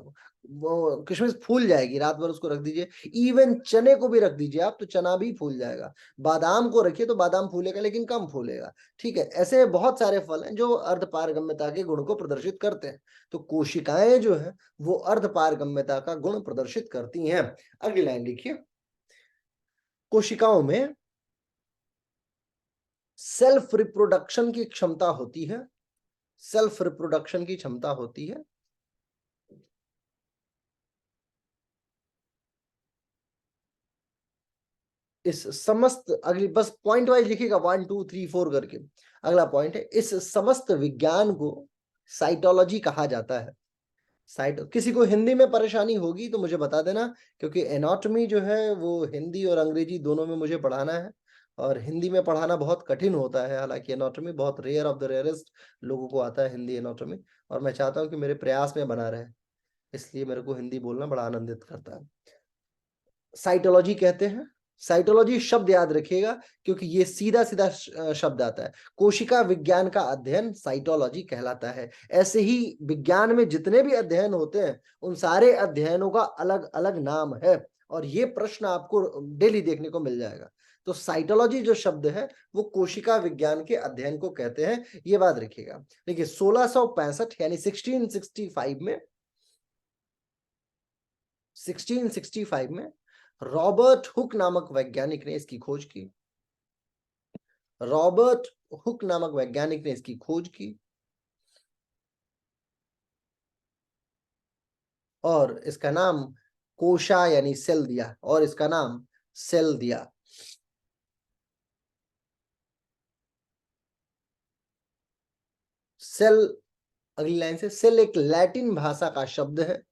वो किशमिश फूल जाएगी, रात भर उसको रख दीजिए। इवन चने को भी रख दीजिए आप तो चना भी फूल जाएगा। बादाम को रखिए तो बादाम फूलेगा लेकिन कम फूलेगा, ठीक है। ऐसे बहुत सारे फल हैं जो अर्धपारगम्यता के गुण को प्रदर्शित करते हैं। तो कोशिकाएं जो है वो अर्धपारगम्यता का गुण प्रदर्शित करती हैं। अगली लाइन लिखिए, कोशिकाओं में सेल्फ रिप्रोडक्शन की क्षमता होती है, सेल्फ रिप्रोडक्शन की क्षमता होती है। इस समस्त, अगली बस पॉइंट वाइज लिखिएगा 1 2 3 4 करके। अगला पॉइंट है, इस समस्त विज्ञान को साइटोलॉजी कहा जाता है। किसी को हिंदी में परेशानी होगी तो मुझे बता देना, क्योंकि एनाटॉमी जो है वो हिंदी और अंग्रेजी दोनों में मुझे पढ़ाना है, और हिंदी में पढ़ाना बहुत कठिन होता है। हालांकि एनाटॉमी बहुत रेयर ऑफ द रेयरेस्ट लोगों को आता है हिंदी एनाटॉमी, और मैं चाहता हूं कि मेरे प्रयास में बना रहे, इसलिए मेरे को हिंदी बोलना बड़ा आनंदित करता है। साइटोलॉजी कहते हैं, साइटोलॉजी शब्द याद रखिएगा क्योंकि ये सीधा सीधा शब्द आता है। कोशिका विज्ञान का अध्ययन साइटोलॉजी कहलाता है। ऐसे ही विज्ञान में जितने भी अध्ययन होते हैं उन सारे अध्ययनों का अलग अलग नाम है, और ये प्रश्न आपको डेली देखने को मिल जाएगा। तो साइटोलॉजी जो शब्द है वो कोशिका विज्ञान के अध्ययन को कहते हैं, ये बात रखिएगा। देखिए 1665 यानी 1665 में रॉबर्ट हुक नामक वैज्ञानिक ने इसकी खोज की। रॉबर्ट हुक नामक वैज्ञानिक ने इसकी खोज की और इसका नाम कोशा यानी सेल दिया, और इसका नाम सेल दिया। सेल, अगली लाइन से, सेल एक लैटिन भाषा का शब्द है,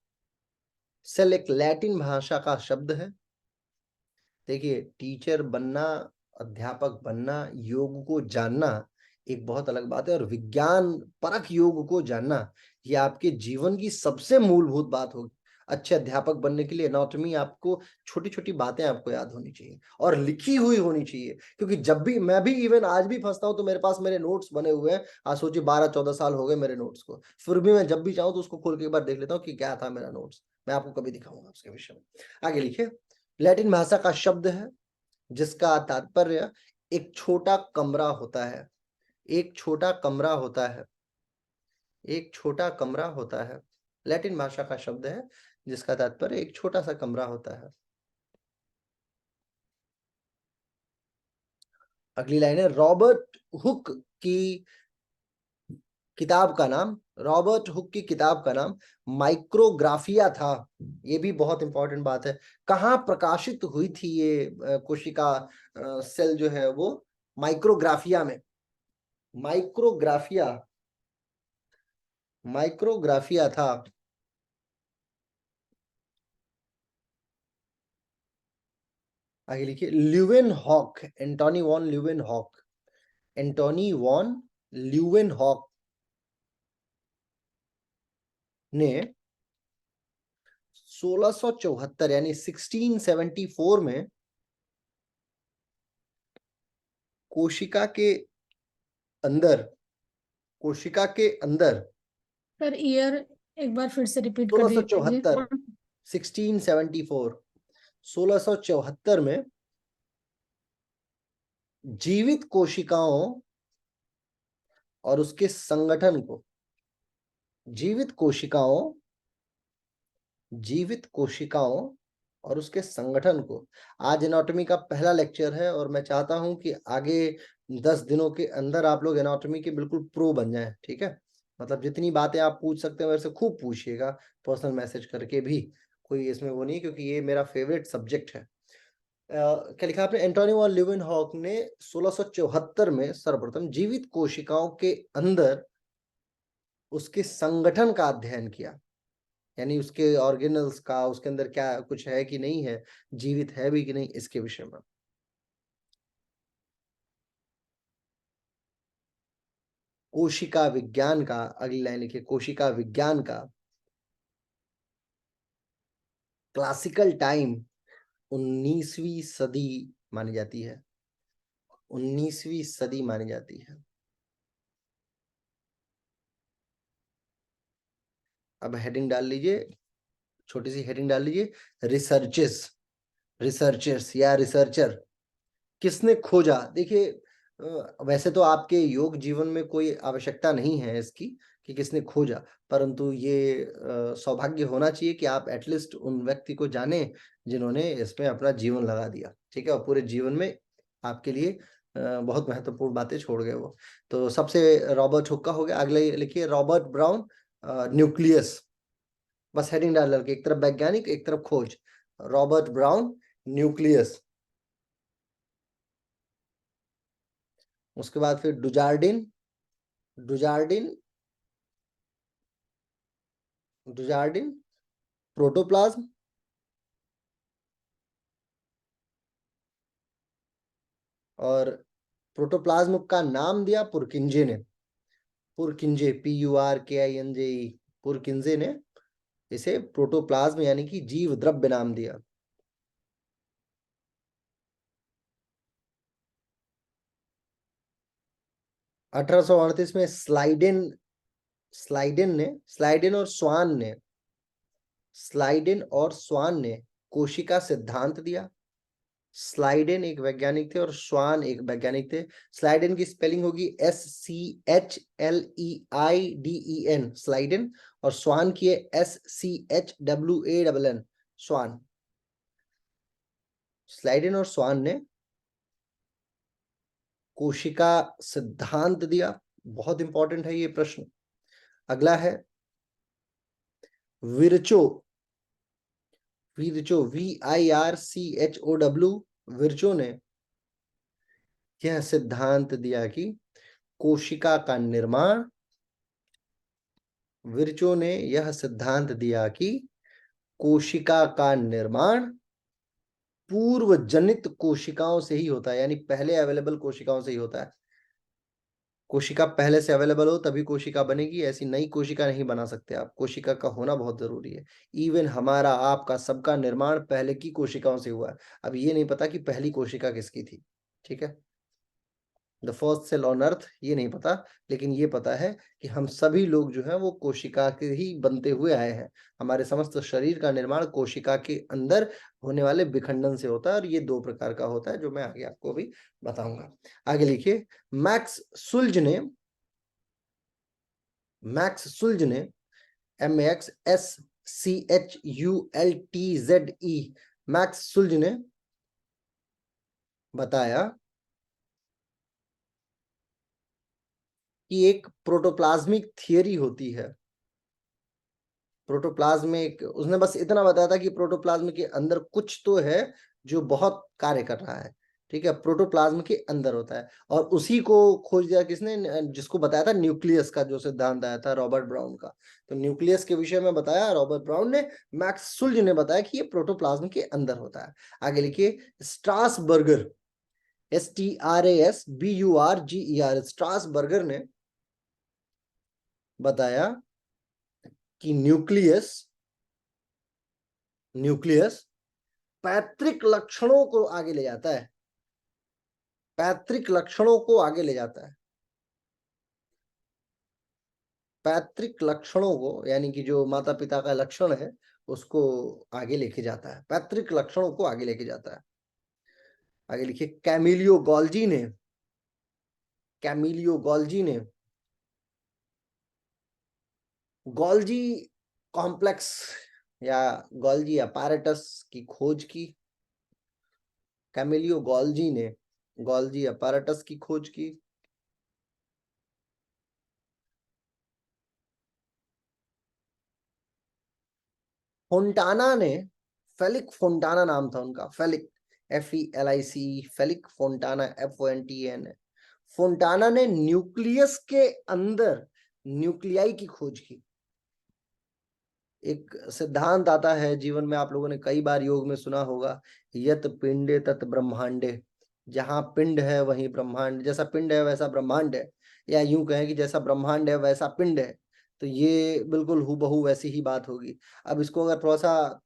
सेल एक लैटिन भाषा का शब्द है। देखिए टीचर बनना, अध्यापक बनना, योग को जानना एक बहुत अलग बात है, और विज्ञान परख योग को जानना ये आपके जीवन की सबसे मूलभूत बात होगी। अच्छे अध्यापक बनने के लिए एनाटॉमी आपको छोटी छोटी बातें आपको याद होनी चाहिए और लिखी हुई होनी चाहिए, क्योंकि जब भी मैं भी इवन आज भी फंसता हूं तो मेरे पास मेरे नोट्स बने हुए हैं। आज सोचिए 12-14 साल हो गए मेरे नोट्स को, फिर भी मैं जब भी चाहूँ तो उसको खोल के एक बार देख लेता हूँ कि क्या था मेरा नोट्स। मैं आपको कभी दिखाऊंगा उसके विषय में। आगे लिखिए, लैटिन भाषा का शब्द है जिसका तात्पर्य एक छोटा कमरा होता है, एक छोटा कमरा होता है, एक छोटा कमरा होता है। लैटिन भाषा का शब्द है जिसका तात्पर्य एक छोटा सा कमरा होता है। अगली लाइन है रॉबर्ट हुक की किताब का नाम, रॉबर्ट हुक की किताब का नाम माइक्रोग्राफिया था। ये भी बहुत इंपॉर्टेंट बात है। कहाँ प्रकाशित हुई थी ये कोशिका सेल जो है वो? माइक्रोग्राफिया में। माइक्रोग्राफिया, माइक्रोग्राफिया था। आगे लिखिए Leeuwenhoek, Antonie van Leeuwenhoek, Antonie van Leeuwenhoek ने 1674 यानी 1674 में कोशिका के अंदर, कोशिका के अंदर सर ईयर एक बार फिर से रिपीट कर दीजिए। 1674, 1674, 1674 में जीवित कोशिकाओं और उसके संगठन को, जीवित कोशिकाओं, जीवित कोशिकाओं और उसके संगठन को। आज एनाटॉमी का पहला लेक्चर है और मैं चाहता हूं कि आगे 10 दिनों के अंदर आप लोग एनाटॉमी के बिल्कुल प्रो बन जाएं, ठीक है? मतलब जितनी बातें आप पूछ सकते हैं वैसे खूब पूछिएगा, पर्सनल मैसेज करके भी, कोई इसमें वो नहीं, क्योंकि ये मेरा फेवरेट सब्जेक्ट है। क्या लिखा आपने? एंटोनी वॉन ल्यूवेनहॉक ने 1674 में सर्वप्रथम जीवित कोशिकाओं के अंदर उसके संगठन का अध्ययन किया, यानी उसके ऑर्गेनल्स का, उसके अंदर क्या कुछ है कि नहीं है, जीवित है भी कि नहीं, इसके विषय में। कोशिका विज्ञान का, अगली लाइन लिखिए, कोशिका विज्ञान का क्लासिकल टाइम 19वीं सदी मानी जाती है, 19वीं सदी मानी जाती है। अब हेडिंग डाल लीजिए, छोटी सी हेडिंग डाल लीजिए, रिसर्चेस, रिसर्चर्स या रिसर्चर। किसने खोजा? देखिए वैसे तो आपके योग जीवन में कोई आवश्यकता नहीं है इसकी कि किसने खोजा, परंतु ये सौभाग्य होना चाहिए कि आप एटलीस्ट उन व्यक्ति को जाने जिन्होंने इसमें अपना जीवन लगा दिया, ठीक है, और पूरे जीवन में आपके लिए बहुत महत्वपूर्ण बातें छोड़ गए वो। तो सबसे रॉबर्ट हुक का हो गया। अगले लिखिए रॉबर्ट ब्राउन, न्यूक्लियस। बस हेडिंग डाल लड़के, एक तरफ वैज्ञानिक एक तरफ खोज। Robert brown, nucleus. उसके बाद फिर डुजार्डिन, डुजार्डिन, डुजार्डिन प्रोटोप्लाज्म, और प्रोटोप्लाज्म का नाम दिया पुरकिंजे ने, पुरकिंजे, PURKINJE, पुरकिंजे ने इसे प्रोटोप्लाज्म यानी कि जीव द्रव्य नाम दिया। अठारह में स्लाइडेन, स्लाइडेन और स्वान ने, स्लाइडेन और स्वान ने कोशिका सिद्धांत दिया। स्लाइडेन एक वैज्ञानिक थे और स्वान एक वैज्ञानिक थे। स्लाइडेन की स्पेलिंग होगी SCHLEIDEN, स्लाइडेन, और स्वान की है SCHWANN, स्वान। स्लाइडेन और स्वान ने कोशिका सिद्धांत दिया। बहुत इंपॉर्टेंट है ये प्रश्न। अगला है विरचो, विरचो, VIRCHOW, विरचो ने यह सिद्धांत दिया कि कोशिका का निर्माण, विरचो ने यह सिद्धांत दिया कि कोशिका का निर्माण पूर्व जनित कोशिकाओं से ही होता है, यानी पहले अवेलेबल कोशिकाओं से ही होता है। कोशिका पहले से अवेलेबल हो तभी कोशिका बनेगी, ऐसी नई कोशिका नहीं बना सकते आप। कोशिका का होना बहुत जरूरी है। इवन हमारा, आपका, सबका निर्माण पहले की कोशिकाओं से हुआ है। अब ये नहीं पता कि पहली कोशिका किसकी थी, ठीक है। The first cell on earth ये नहीं पता, लेकिन ये पता है कि हम सभी लोग जो है वो कोशिका के ही बनते हुए आए हैं। हमारे समस्त शरीर का निर्माण कोशिका के अंदर होने वाले विखंडन से होता है, और ये 2 प्रकार का होता है जो मैं आगे आपको भी बताऊंगा। आगे लिखिए, मैक्स सुल्ज ने MAXSCHULTZE मैक्स सुल्ज ने बताया कि एक प्रोटोप्लाज्मिक थियरी होती है। प्रोटोप्लाज्म में उसने बस इतना बताया था कि प्रोटोप्लाज्म के अंदर कुछ तो है जो बहुत कार्य कर रहा है, ठीक है, प्रोटोप्लाज्म के अंदर होता है। और उसी को खोज दिया किसने, जिसको बताया था न्यूक्लियस का जो सिद्धांत आया था रॉबर्ट ब्राउन का। तो न्यूक्लियस के विषय में बताया रॉबर्ट ब्राउन ने, मैक्स सुल्ज ने बताया कि ये प्रोटोप्लाज्म के अंदर होता है। आगे लिखिए, स्ट्रासबर्गर, STRASBURGER, स्ट्रासबर्गर ने बताया कि न्यूक्लियस पैतृक लक्षणों को आगे ले जाता है, पैतृक लक्षणों को आगे ले जाता है, पैतृक लक्षणों को, यानी कि जो माता पिता का लक्षण है उसको आगे लेके जाता है, पैतृक लक्षणों को आगे लेके जाता है। आगे लिखिए, कैमिलियो गोल्जी ने गोल्जी कॉम्प्लेक्स या गोल्जी अपैरेटस की खोज की। कैमिलियो गोल्जी ने गोल्जी अपैरेटस की खोज की। फोंटाना ने, फेलिक फोंटाना नाम था उनका, फेलिक FELIC, फेलिक फोंटाना FONTAN। फोंटाना ने न्यूक्लियस के अंदर न्यूक्लियाई की खोज की। एक सिद्धांत आता है जीवन में, आप लोगों ने कई बार योग में सुना होगा, यत पिंडे तत ब्रह्मांडे, जहां पिंड है वहीं ब्रह्मांड, जैसा पिंड है वैसा ब्रह्मांड है, या यूं कहें कि जैसा ब्रह्मांड है वैसा पिंड है। तो ये बिल्कुल हूबहू वैसी ही बात होगी। अब इसको अगर थोड़ा सा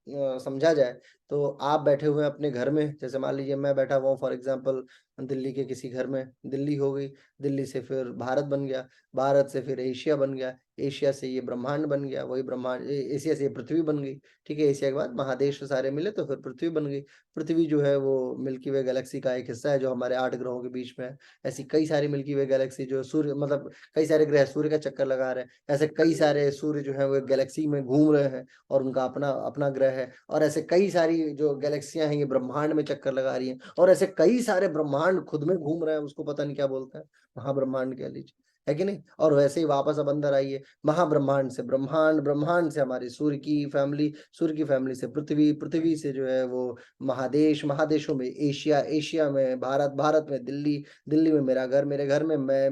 समझा जाए, तो आप बैठे हुए हैं अपने घर में, जैसे मान लीजिए मैं बैठा हुआ हूँ फॉर एग्जांपल दिल्ली के किसी घर में, दिल्ली हो गई, दिल्ली से फिर भारत बन गया, भारत से फिर एशिया बन गया, एशिया से ये ब्रह्मांड बन गया, वही ब्रह्मांड एशिया से ये पृथ्वी बन गई, ठीक है, एशिया के बाद महादेश सारे मिले तो फिर पृथ्वी बन गई। पृथ्वी जो है वो मिल्की वे गैलेक्सी का एक हिस्सा है जो हमारे 8 ग्रहों के बीच में है। ऐसी कई सारी मिल्की वे गैलेक्सी जो सूर्य, मतलब कई सारे ग्रह सूर्य का चक्कर लगा रहे हैं, ऐसे कई सारे सूर्य जो है वो गैलेक्सी में घूम रहे हैं और उनका अपना अपना ग्रह है, और ऐसे कई सारी जो गैलेक्सियां हैं ये ब्रह्मांड में चक्कर लगा रही हैं, और ऐसे कई सारे ब्रह्मांड खुद में घूम रहे हैं, उसको पता नहीं क्या बोलते हैं, महाब्रह्मांड कह लीजिए, है कि नहीं। और वैसे ही वापस अब अंदर आइए, महाब्रह्मांड से ब्रह्मांड, ब्रह्मांड से हमारी सूर्य की फैमिली, सूर्य की फैमिली से पृथ्वी, पृथ्वी से जो है वो महादेश, महादेशों में एशिया, एशिया में भारत, भारत में दिल्ली, दिल्ली में मेरा घर, मेरे घर में मैं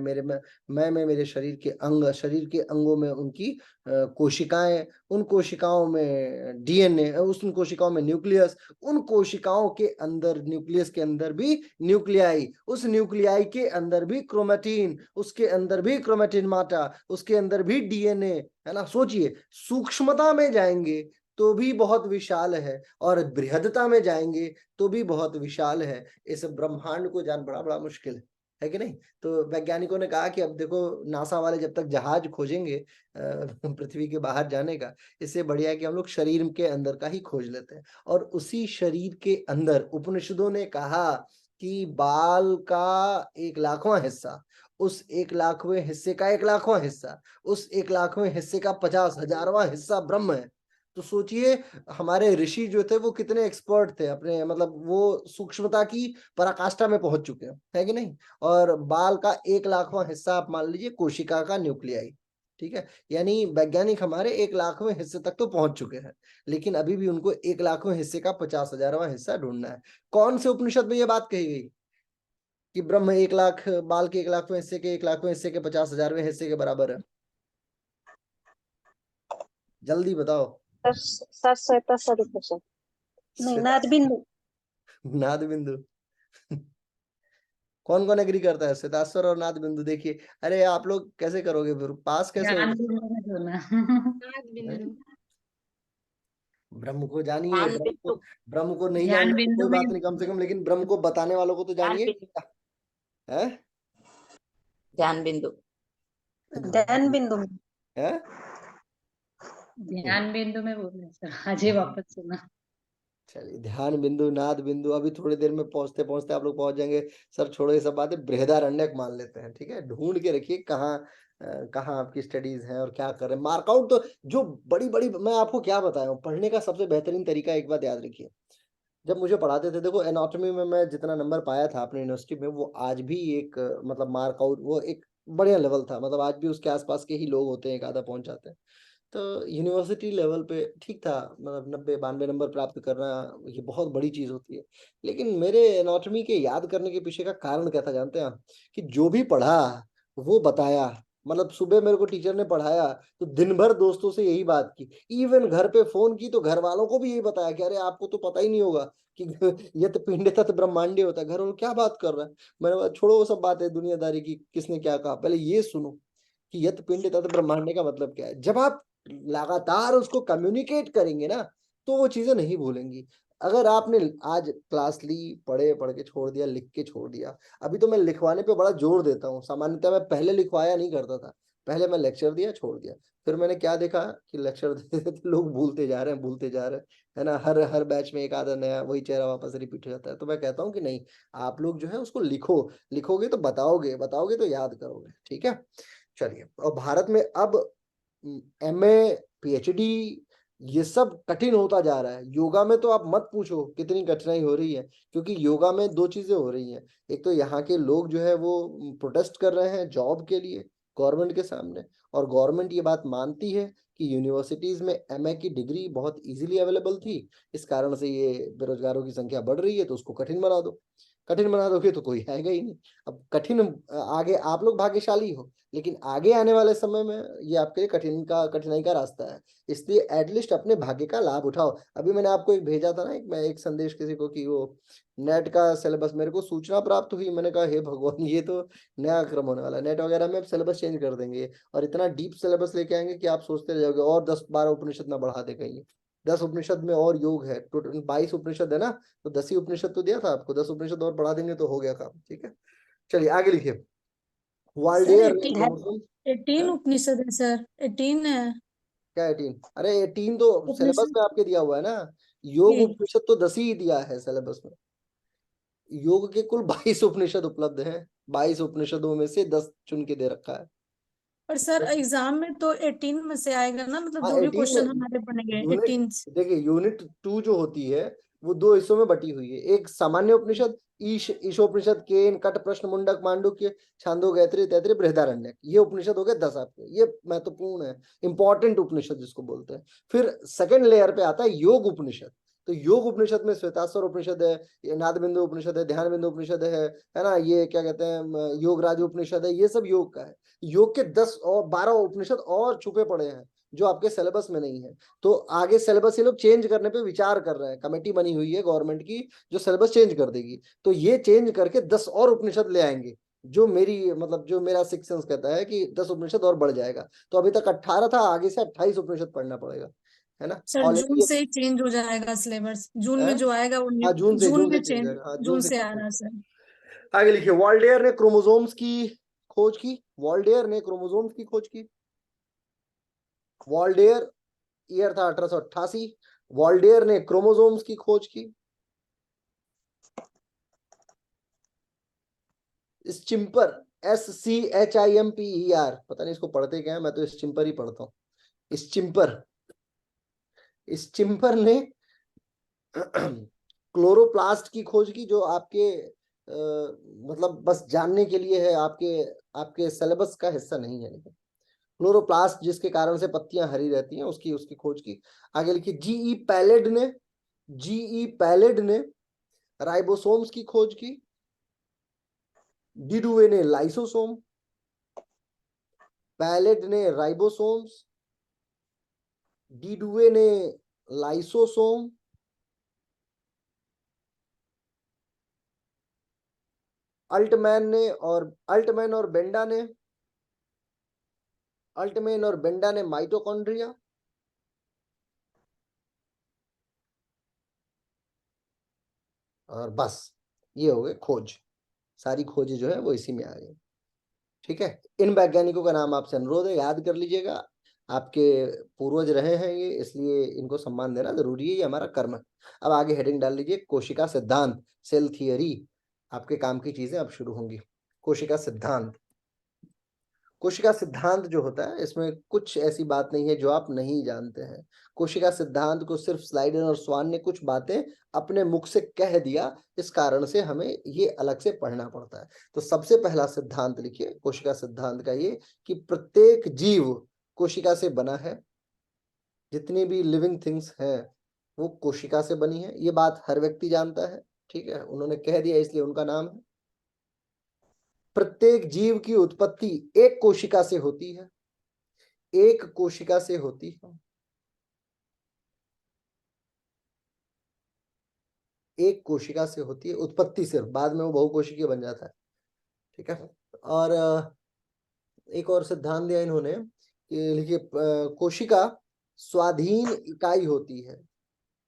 में मेरे शरीर के अंग, शरीर के अंगों में उनकी कोशिकाएं, उन कोशिकाओं में DNA, उन कोशिकाओं में न्यूक्लियस, उन कोशिकाओं के अंदर, न्यूक्लियस के अंदर भी न्यूक्लियाई, उस न्यूक्लियाई के अंदर भी क्रोमेटिन, उसके अंदर भी क्रोमेटिन माटा, उसके अंदर भी DNA, है ना। सोचिए, सूक्ष्मता में जाएंगे तो भी बहुत विशाल है, और बृहदता में जाएंगे तो भी बहुत विशाल है। इस ब्रह्मांड को जान बड़ा बड़ा मुश्किल है कि नहीं। तो वैज्ञानिकों ने कहा कि अब देखो, नासा वाले जब तक जहाज खोजेंगे पृथ्वी के बाहर जाने का, इससे बढ़िया है कि हम लोग शरीर के अंदर का ही खोज लेते हैं। और उसी शरीर के अंदर उपनिषदों ने कहा कि बाल का 1,00,000वां हिस्सा, उस 1,00,000वें हिस्से का 1,00,000वां हिस्सा, उस 1,00,000वें हिस्से का 50,000वां हिस्सा ब्रह्म है। तो सोचिए, हमारे ऋषि जो थे वो कितने एक्सपर्ट थे अपने, मतलब वो सूक्ष्मता की पराकाष्ठा में पहुंच चुके हैं, है कि नहीं। और बाल का 1,00,000वां हिस्सा आप मान लीजिए कोशिका का न्यूक्लियाई, ठीक है, यानी वैज्ञानिक हमारे 1,00,000वें हिस्से तक तो पहुंच चुके हैं, लेकिन अभी भी उनको 1,00,000वें हिस्से का 50,000वां हिस्सा ढूंढना है। कौन से उपनिषद में ये बात कही गई कि ब्रह्म 1,00,000 बाल के 1,00,000वें हिस्से के 1,00,000वें हिस्से के 50,000वें हिस्से के बराबर है? जल्दी बताओ। सर श्वेता सर उपनिषद, नहीं नाद बिंदु, नाद बिंदु। कौन कौन एग्री करता है, श्वेताश्वर और नाद बिंदु? देखिए, अरे आप लोग कैसे करोगे फिर, पास कैसे ज्ञान होगे? बिंदु में जो ना ब्रह्म को जानिए, ब्रह्म को नहीं ज्ञान जानना तो बिंदु कोई में बात नहीं, कम से कम लेकिन ब्रह्म को बताने वालों को तो जानिए, है। ध्यान बिंदु। ध्यान बिंदु में। है? ध्यान बिंदु में बोल रहे सर, आज ही वापस सुना। चलिए, ध्यान बिंदु, नाद बिंदु, अभी थोड़ी देर में पहुंचते पहुंचते आप लोग पहुंच जाएंगे। सर छोड़ो ये सब बातें, बृहदारण्यक मान लेते हैं, ठीक है? ढूंढ के रखिए कहाँ आपकी स्टडीज हैं और क्या कर रहे हैं। मार्कआउट तो जो बड़ी बड़ी, मैं आपको क्या बताया हूँ, पढ़ने का सबसे बेहतरीन तरीका एक बात याद रखिए। जब मुझे पढ़ाते थे, देखो एनाटॉमी में मैं जितना नंबर पाया था अपने यूनिवर्सिटी में, वो आज भी एक मतलब मार्कआउट, वो एक बढ़िया लेवल था। मतलब आज भी उसके आसपास के ही लोग होते हैं, एक आधा पहुंच जाते हैं। तो यूनिवर्सिटी लेवल पे ठीक था, मतलब 90-92 नंबर प्राप्त करना ये बहुत बड़ी चीज होती है। लेकिन मेरे एनाटॉमी के याद करने के पीछे का कारण क्या था जानते हैं आप? कि जो भी पढ़ा वो बताया। मतलब सुबह मेरे को टीचर ने पढ़ाया तो दिन भर दोस्तों से यही बात की, इवन घर पे फोन की तो घर वालों को भी यही बताया कि अरे आपको तो पता ही नहीं होगा कि यत पिंड तत् ब्रह्मांड होता है। घर वालों क्या बात कर रहा है? मैंने बोला छोड़ो वो सब बातें दुनियादारी की, किसने क्या कहा, पहले ये सुनो कि यत पिंड तत् ब्रह्मांड का मतलब क्या है। जब आप लगातार उसको कम्युनिकेट करेंगे ना, तो वो चीजें नहीं भूलेंगी। अगर आपने आज क्लास ली, पढ़ के छोड़ दिया, लिख के छोड़ दिया। अभी तो मैं लिखवाने पे बड़ा जोर देता हूँ, सामान्यतः मैं पहले लिखवाया नहीं करता था। पहले मैं लेक्चर दिया, छोड़ दिया। फिर मैंने क्या देखा कि लेक्चर देते तो लोग भूलते जा रहे हैं, भूलते जा रहे हैं, है ना? हर हर बैच में एक आधा नया वही चेहरा वापस रिपीट हो जाता है। तो मैं कहता हूँ कि नहीं, आप लोग जो है उसको लिखो, लिखोगे तो बताओगे, बताओगे तो याद करोगे, ठीक है? चलिए, और भारत में अब एमए, पीएचडी, ये सब कठिन होता जा रहा है। योगा में तो आप मत पूछो कितनी कठिनाई हो रही है, क्योंकि योगा में दो चीजें हो रही हैं। एक तो यहाँ के लोग जो है वो प्रोटेस्ट कर रहे हैं जॉब के लिए गवर्नमेंट के सामने, और गवर्नमेंट ये बात मानती है कि यूनिवर्सिटीज में एमए की डिग्री बहुत इजीली अवेलेबल थी, इस कारण से ये बेरोजगारों की संख्या बढ़ रही है, तो उसको कठिन बना दो। कठिन बना दोगे तो कोई आएगा ही नहीं। अब कठिन, आगे आप लोग भाग्यशाली हो, लेकिन आगे आने वाले समय में ये आपके लिए कठिनाई का रास्ता है। इसलिए एटलीस्ट अपने भाग्य का लाभ उठाओ। अभी मैंने आपको एक भेजा था ना, एक संदेश किसी को, कि वो नेट का सिलेबस मेरे को सूचना प्राप्त हुई। मैंने कहा हे भगवान, ये तो नया क्रम होने वाला है। नेट वगैरह में सिलेबस चेंज कर देंगे और इतना डीप सिलेबस लेके आएंगे कि आप सोचते रह जाओगे, और 10-12 उपनिषद ना बढ़ा दे कहीं। 10 उपनिषद में और योग है, टोटल 22 उपनिषद है ना, तो 10 ही उपनिषद तो दिया था आपको, 10 उपनिषद और बढ़ा देंगे तो हो गया काम, ठीक है? चलिए आगे लिखिए। सर वाल्डेयर ने 18 18 उपनिषद है सर, 18 है क्या 18? अरे 18 तो सिलेबस उपनिषद में आपके दिया हुआ है ना। योग की। उपनिषद तो 10 ही दिया है सिलेबस में। योग के कुल 22 उपनिषद उपलब्ध हैं, 22 उपनिषदों में से 10 चुन के दे रखा है। पर सर एग्जाम में तो 18 में से आएगा ना, मतलब हाँ जो भी 18 क्वेश्चन में हमारे बनेंगे यूनिट, 18 से। देखिए यूनिट 2 जो होती है वो दो हिस्सों में बटी हुई है। एक सामान्य उपनिषद, ईशोपनिषद, केन, कट, प्रश्न, मुंडक, मांडुक्य, छांदो, गायत्री, तैतृय, बृहदारण्यक, ये उपनिषद हो गए 10 आपके। ये महत्वपूर्ण है, इंपॉर्टेंट उपनिषद जिसको बोलते हैं। फिर सेकंड लेयर पे आता है योग उपनिषद। तो योग उपनिषद में श्वेताश्वर उपनिषद है, ये नाद बिंदु उपनिषद है, ध्यान बिंदु उपनिषद है ना, ये क्या कहते हैं योग राज उपनिषद है, ये सब योग का है। योग के 10 और 12 उपनिषद और छुपे पड़े हैं जो आपके सिलेबस में नहीं है। तो आगे सिलेबस ये लोग चेंज करने पे विचार कर रहे हैं, कमेटी बनी हुई है गवर्नमेंट की जो सिलेबस चेंज कर देगी। तो ये चेंज करके 10 और उपनिषद ले आएंगे, जो मेरी मतलब जो मेरा सिक्स सेंस कहता है कि 10 उपनिषद और बढ़ जाएगा। तो अभी तक 18 था, आगे से 28 उपनिषद पढ़ना पड़ेगा, है ना? सर जून ऑलरेडी से ही चेंज हो जाएगा सिलेबस, जून है। में जो आएगा वो हाँ जून जून से में चेंज चेंज, होगा, हाँ जून जून से से आ change रहा है होगा। सर। आगे लिखिए, वॉल्डेयर ने क्रोमोसोम्स की खोज की। वॉल्डेयर ने क्रोमोसोम्स की खोज की। वॉल्डेयर, ईयर था 1888। वॉल्डेयर ने क्रोमोसोम्स की खोज की। स्चिम्पर, SCHIMPER, पता नहीं इसको पढ़ते क्या है, मैं तो स्चिम्पर ही पढ़ता हूँ। स्चिम्पर, स्चिम्पर ने क्लोरोप्लास्ट की खोज की, जो आपके मतलब बस जानने के लिए है, आपके आपके सिलेबस का हिस्सा नहीं है, लेकिन क्लोरोप्लास्ट जिसके कारण से पत्तियां हरी रहती हैं, उसकी उसकी खोज की। आगे लिखिए, जीई पैलेड ने राइबोसोम्स की खोज की। डिडुए ने लाइसोसोम, पैलेड ने राइबोसोम्स, डिडुए ने लाइसोसोम, अल्टमैन और बेंडा ने माइटोकॉन्ड्रिया, और बस ये हो गए खोज। सारी खोजें जो है वो इसी में आ गई, ठीक है, इन वैज्ञानिकों का नाम आपसे अनुरोध है, याद कर लीजिएगा, आपके पूर्वज रहे हैं ये, इसलिए इनको सम्मान देना जरूरी है, ये हमारा कर्म है। अब आगे हेडिंग डाल लीजिए, कोशिका सिद्धांत, सेल थियरी, आपके काम की चीजें अब शुरू होंगी। कोशिका सिद्धांत, कोशिका सिद्धांत जो होता है इसमें कुछ ऐसी बात नहीं है जो आप नहीं जानते हैं। कोशिका सिद्धांत को सिर्फ स्लाइडर और स्वान ने कुछ बातें अपने मुख से कह दिया, इस कारण से हमें ये अलग से पढ़ना पड़ता है। तो सबसे पहला सिद्धांत लिखिए कोशिका सिद्धांत का, ये कि प्रत्येक जीव कोशिका से बना है, जितनी भी लिविंग थिंग्स हैं वो कोशिका से बनी है। ये बात हर व्यक्ति जानता है, ठीक है, उन्होंने कह दिया इसलिए उनका नाम है। प्रत्येक जीव की उत्पत्ति एक कोशिका से होती है, एक कोशिका से होती है, एक कोशिका से होती है उत्पत्ति, सिर्फ बाद में वो बहुकोशिकीय बन जाता है, ठीक है। और एक और सिद्धांत दिया इन्होंने कि लिखिए, कोशिका स्वाधीन इकाई होती है,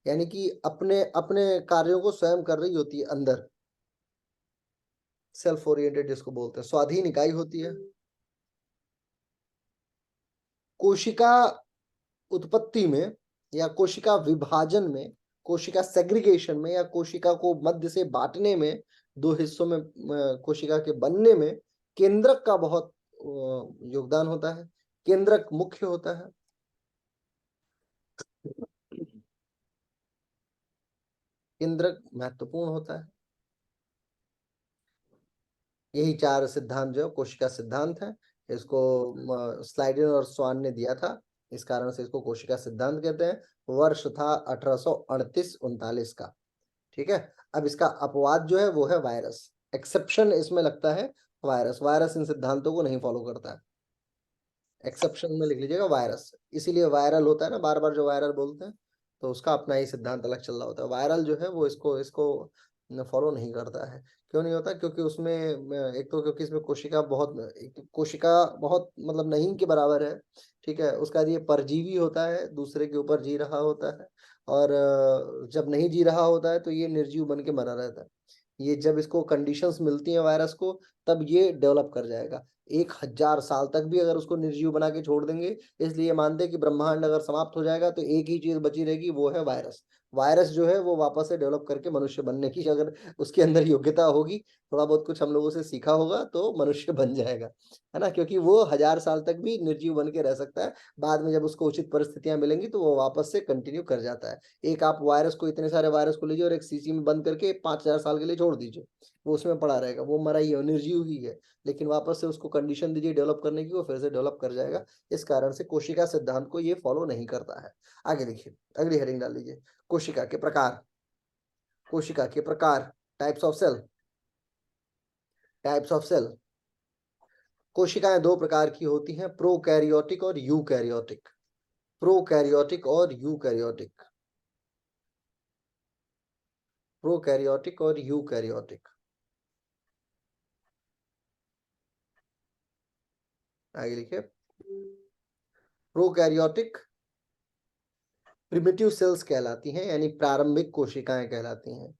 यानी कि अपने अपने कार्यों को स्वयं कर रही होती है अंदर, सेल्फ ओरिएंटेड जिसको बोलते हैं, स्वाधीन इकाई होती है। कोशिका उत्पत्ति में या कोशिका विभाजन में, कोशिका सेग्रीगेशन में या कोशिका को मध्य से बांटने में, दो हिस्सों में कोशिका के बनने में केंद्रक का बहुत योगदान होता है। केंद्रक मुख्य होता है, केंद्रक महत्वपूर्ण होता है। यही चार सिद्धांत जो कोशिका सिद्धांत है, इसको स्लाइडर और स्वान ने दिया था, इस कारण से इसको कोशिका सिद्धांत कहते हैं। वर्ष था 1838-39 का, ठीक है। अब इसका अपवाद जो है वो है वायरस, एक्सेप्शन इसमें लगता है वायरस, वायरस इन सिद्धांतों को नहीं फॉलो करता है, एक्सेप्शन में लिख लीजिएगा वायरस, इसीलिए वायरल होता है ना, बार बार जो वायरल बोलते हैं, तो उसका अपना ही सिद्धांत अलग चल रहा होता है। वायरल जो है वो इसको फॉलो नहीं करता है। क्यों नहीं होता? क्योंकि उसमें एक तो क्योंकि इसमें कोशिका बहुत मतलब नहीं के बराबर है, ठीक है। उसका ये परजीवी होता है, दूसरे के ऊपर जी रहा होता है, और जब नहीं जी रहा होता है तो ये निर्जीव बन के मरा रहता है। ये जब इसको कंडीशंस मिलती हैं वायरस को, तब ये डेवलप कर जाएगा। 1000 साल तक भी अगर उसको निर्जीव बना के छोड़ देंगे, इसलिए मानते हैं कि ब्रह्मांड अगर समाप्त हो जाएगा तो एक ही चीज बची रहेगी, वो है वायरस। वायरस जो है वो वापस से डेवलप करके मनुष्य बनने की अगर उसके अंदर योग्यता होगी, थोड़ा बहुत कुछ हम लोगों से सीखा होगा, तो मनुष्य बन जाएगा, है ना। क्योंकि वो 1000 साल तक भी निर्जीव बन के रह सकता है, बाद में जब उसको उचित परिस्थितियां मिलेंगी तो वो वापस से कंटिन्यू कर जाता है। एक आप वायरस को, इतने सारे वायरस को लीजिए और एक सीसी में बंद करके 5000 साल के लिए छोड़ दीजिए, वो उसमें पड़ा रहेगा, वो मरा ही है, निर्जीव ही है। लेकिन वापस से उसको कंडीशन दीजिए डेवलप करने की, वो फिर से डेवलप कर जाएगा। इस कारण से कोशिका सिद्धांत को ये फॉलो नहीं करता है। आगे देखिए, अगली हेडिंग डाल लीजिए, कोशिका के प्रकार। कोशिका के प्रकार, types of cell, types of cell. कोशिकाएं दो प्रकार की होती हैं, प्रोकैरियोटिक और यूकैरियोटिक। प्रोकैरियोटिक और यूकैरियोटिक, प्रोकैरियोटिक और यूकैरियोटिक। आगे लिखिए, प्रोकैरियोटिक प्रिमिटिव सेल्स कहलाती हैं, यानी प्रारंभिक कोशिकाएं कहलाती हैं।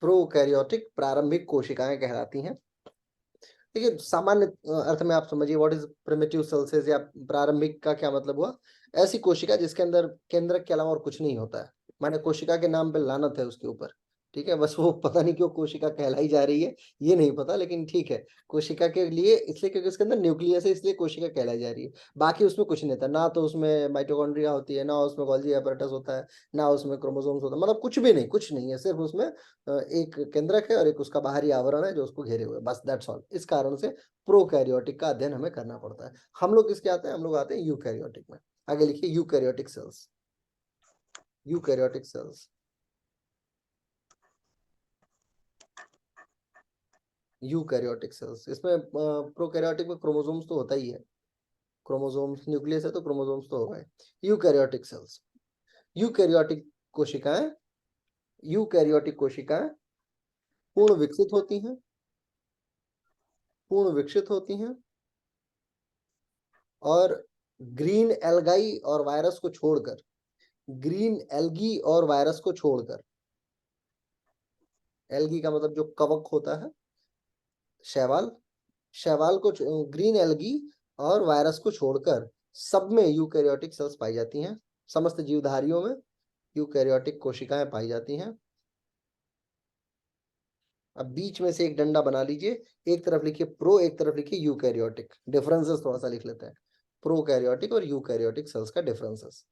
प्रोकैरियोटिक प्रारंभिक कोशिकाएं कहलाती हैं। देखिए, सामान्य अर्थ में आप समझिए, व्हाट इज प्रिमिटिव सेल्स, या प्रारंभिक का क्या मतलब हुआ? ऐसी कोशिका जिसके अंदर केंद्रक के अलावा और कुछ नहीं होता है, माने कोशिका के नाम पे लानत है उसके ऊपर, ठीक है। बस वो पता नहीं क्यों कोशिका कहलाई जा रही है, ये नहीं पता, लेकिन ठीक है, कोशिका के लिए इसलिए क्योंकि उसके अंदर न्यूक्लियस है, इसलिए कोशिका कहलाई जा रही है। बाकी उसमें कुछ नहीं था, ना तो उसमें माइटोकॉन्ड्रिया होती है, ना उसमें गोल्जी एपरेटस होता है, ना उसमें क्रोमोसोम्स होता है, मतलब कुछ भी नहीं, कुछ नहीं है, सिर्फ उसमें एक केंद्रक है और एक उसका बाहरी आवरण है जो उसको घेरे हुए, बस दैट्स ऑल। इस कारण से प्रोकैरियोटिक का अध्ययन हमें करना पड़ता है। हम लोग किसके आते हैं? हम लोग आते हैं यूकैरियोटिक में। आगे लिखिए, eukaryotic cells. Eukaryotic cells, eukaryotic cells. इसमें प्रोकैरियोटिक में क्रोमोसोम्स तो होता ही है, क्रोमोसोम्स, न्यूक्लियस है तो क्रोमोसोम्स तो होगा। यूकैरियोटिक सेल्स, यूकैरियोटिक कोशिकाएं, यूकैरियोटिक कोशिकाएं पूर्ण विकसित होती हैं, पूर्ण विकसित होती हैं, और ग्रीन एल्गाई और वायरस को छोड़कर, ग्रीन एल्गी और वायरस को छोड़कर, एल्गी का मतलब जो कवक होता है, शैवाल, शैवाल को, ग्रीन एल्गी और वायरस को छोड़कर सब में यूकैरियोटिक सेल्स पाई जाती हैं। समस्त जीवधारियों में यूकैरियोटिक कोशिकाएं पाई जाती हैं। अब बीच में से एक डंडा बना लीजिए, एक तरफ लिखिए प्रो, एक तरफ लिखिए यूकैरियोटिक। डिफरेंसेस थोड़ा सा लिख लेते हैं, प्रोकैरियोटिक और यूकैरियोटिक सेल्स का डिफरेंसेस।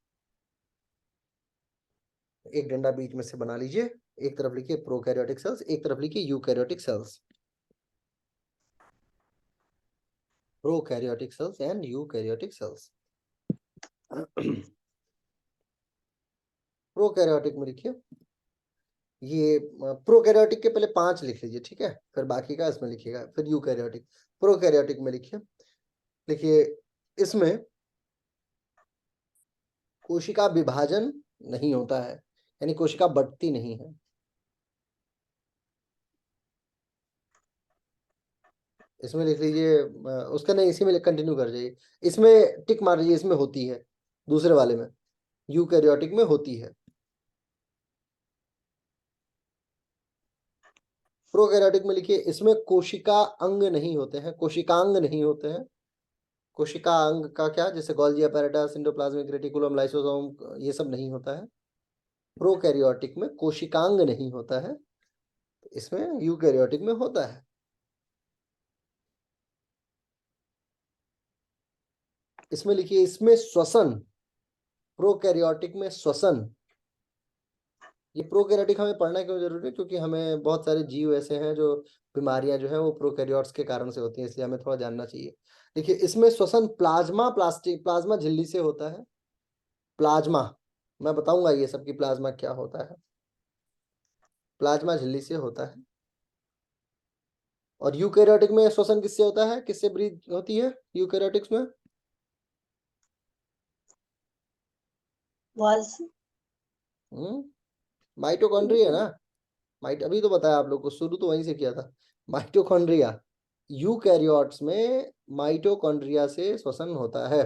एक डंडा बीच में से बना लीजिए, एक तरफ लिखिए प्रोकैरियोटिक सेल्स, एक तरफ लिखिए eukaryotic cells. Prokaryotic cells and eukaryotic cells. Prokaryotic में लिखिए, ये प्रोकैरियोटिक के पहले 5 लिख लीजिए, ठीक है, फिर बाकी का इसमें लिखिएगा, फिर यूकैरियोटिक। प्रोकैरियोटिक में लिखिए, लिखिए इसमें कोशिका विभाजन नहीं होता है, यानी कोशिका बढ़ती नहीं है। इसमें लिख लीजिए, उसका नहीं, इसी में कंटिन्यू कर जाइए, इसमें टिक मार लीजिए, इसमें होती है, दूसरे वाले में यूकैरियोटिक में होती है। प्रोकैरियोटिक में लिखिए, इसमें कोशिका अंग नहीं होते हैं, कोशिकांग नहीं होते हैं। कोशिका अंग का क्या, जैसे Golgi apparatus, endoplasmic reticulum, lysosome, ये सब नहीं होता है। प्रोकैरियोटिक में कोशिकांग नहीं होता है, इसमें यूकैरियोटिक में होता है। इसमें लिखिए, इसमें श्वसन, प्रोकैरियोटिक में श्वसन। ये प्रोकैरियोटिक हमें पढ़ना क्यों जरूरी है, क्योंकि हमें बहुत सारे जीव ऐसे हैं जो बीमारियां जो है वो प्रोकैरियोट्स के कारण से होती हैं, इसलिए हमें थोड़ा जानना चाहिए। देखिए इसमें श्वसन प्लाज्मा झिल्ली से होता है। प्लाज्मा, मैं बताऊंगा ये सब कि प्लाज्मा क्या होता है। प्लाज्मा झिल्ली से होता है। और यूकैरियोटिक में श्वसन किससे होता है, किससे ब्रीथ होती है यूकैरियोटिक्स में? वॉल से। माइटोकॉन्ड्रिया ना, अभी तो बताया आप लोग को, शुरू तो वहीं से किया था। माइटोकॉन्ड्रिया, यूकैरियोट्स में माइटोकॉन्ड्रिया से श्वसन होता है।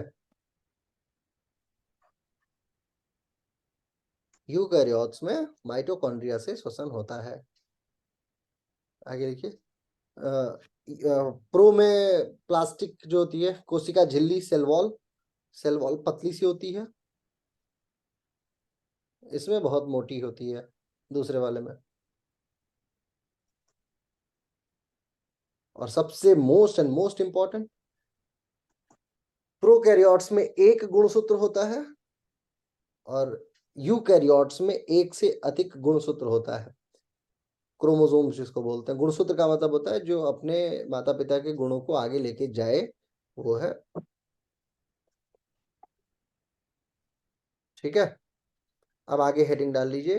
यूकैरियोट्स में माइटोकॉन्ड्रिया से श्वसन होता है। आगे देखिए, प्रो में प्लास्टिक जो होती है कोशिका झिल्ली, सेल वॉल पतली सी होती है, इसमें बहुत मोटी होती है दूसरे वाले में। और सबसे मोस्ट इंपॉर्टेंट, प्रोकैरियोट्स में एक गुणसूत्र होता है और यूकैरियोट्स में एक से अधिक गुणसूत्र होता है। क्रोमोसोम जिसको बोलते हैं। गुणसूत्र का मतलब होता है जो अपने माता पिता के गुणों को आगे लेके जाए, वो है, ठीक है। अब आगे हेडिंग डाल लीजिए,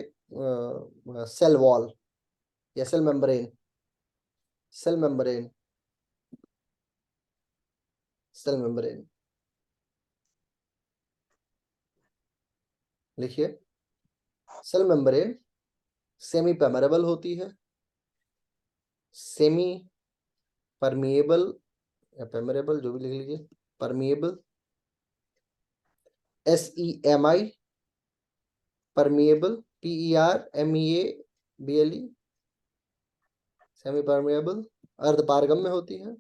सेल वॉल या cell membrane. Cell membrane, cell membrane लिखिए। सेल मेम्ब्रेन सेमी परमेबल होती है, सेमी परमिएबल या परमेबल, जो भी लिख लीजिए, permeable, SEMI, permeable, PERMEABLE, semi permeable, अर्धपारगम्य होती है।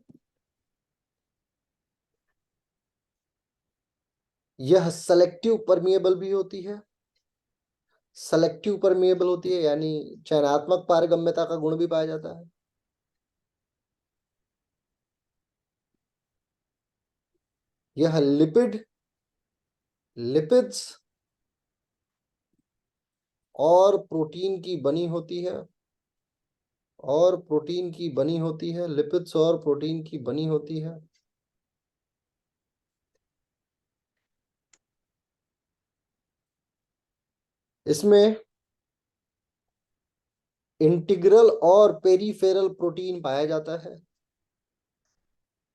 यह सेलेक्टिव परमिएबल भी होती है। सेलेक्टिव परमिएबल होती है यानी चयनात्मक पारगम्यता का गुण भी पाया जाता है। यह लिपिड्स और प्रोटीन की बनी होती है, लिपिड्स और प्रोटीन की बनी होती है। इसमें इंटीग्रल और पेरीफेरल प्रोटीन पाया जाता है।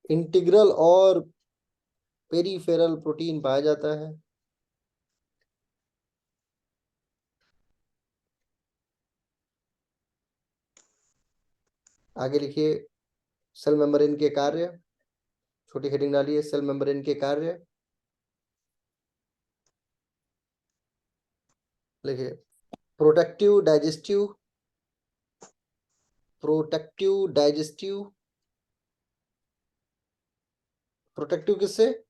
इंटीग्रल और पेरीफेरल प्रोटीन पाया जाता है। आगे लिखिए, सेल मेम्ब्रेन के कार्य, छोटी हेडिंग डालिए, सेल मेम्ब्रेन के कार्य लिखिए। प्रोटेक्टिव डाइजेस्टिव प्रोटेक्टिव किससे?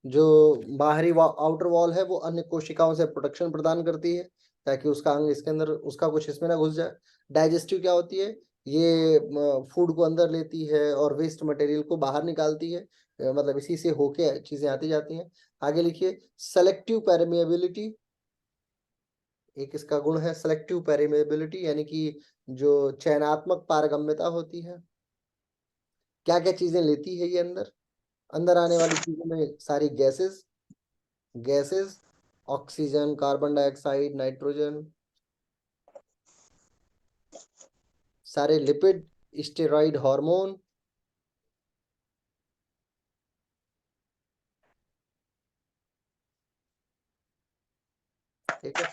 जो बाहरी आउटर वॉल है वो अन्य कोशिकाओं से प्रोटेक्शन प्रदान करती है ताकि उसका अंग इसके अंदर, उसका कुछ इसमें ना घुस जाए। डाइजेस्टिव क्या होती है? ये फूड को अंदर लेती है और वेस्ट मटेरियल को बाहर निकालती है, मतलब इसी से होके चीजें आती जाती हैं। आगे लिखिए, सेलेक्टिव परमेबिलिटी, एक इसका गुण है सेलेक्टिव परमेबिलिटी, यानी कि जो चयनात्मक पारगम्यता होती है। क्या क्या चीजें लेती है ये अंदर? अंदर आने वाली चीजों में सारी gases, oxygen, carbon dioxide, nitrogen, सारे लिपिड, स्टेरॉइड हार्मोन, ठीक है।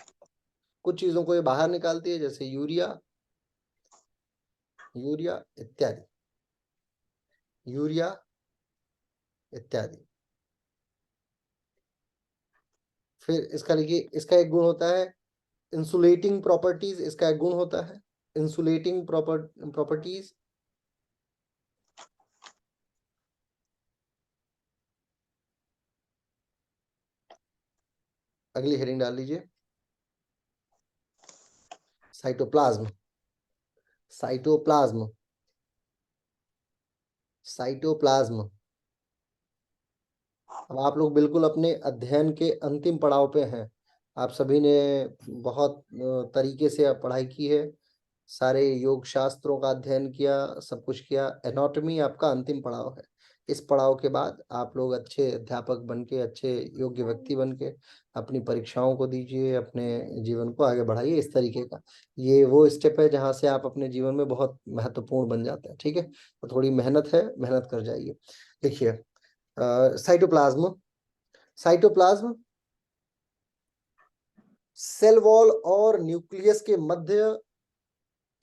कुछ चीजों को ये बाहर निकालती है जैसे यूरिया इत्यादि, यूरिया इत्यादि। फिर इसका लिखिए, इसका एक गुण होता है इंसुलेटिंग प्रॉपर्टीज, इसका एक गुण होता है इंसुलेटिंग प्रॉपर्टीज। अगली हेडिंग डाल लीजिए, साइटोप्लाज्म। साइटोप्लाज्म साइटोप्लाज्म अब आप लोग बिल्कुल अपने अध्ययन के अंतिम पड़ाव पे हैं। आप सभी ने बहुत तरीके से पढ़ाई की है, सारे योग शास्त्रों का अध्ययन किया, सब कुछ किया। एनाटॉमी आपका अंतिम पड़ाव है। इस पड़ाव के बाद आप लोग अच्छे अध्यापक बन के, अच्छे योग्य व्यक्ति बन के अपनी परीक्षाओं को दीजिए, अपने जीवन को आगे बढ़ाइए। इस तरीके का ये वो स्टेप है जहाँ से आप अपने जीवन में बहुत महत्वपूर्ण बन जाते हैं। ठीक है, तो थोड़ी मेहनत है, मेहनत कर जाइए। देखिए, साइटोप्लाज्म सेल वॉल और न्यूक्लियस के मध्य,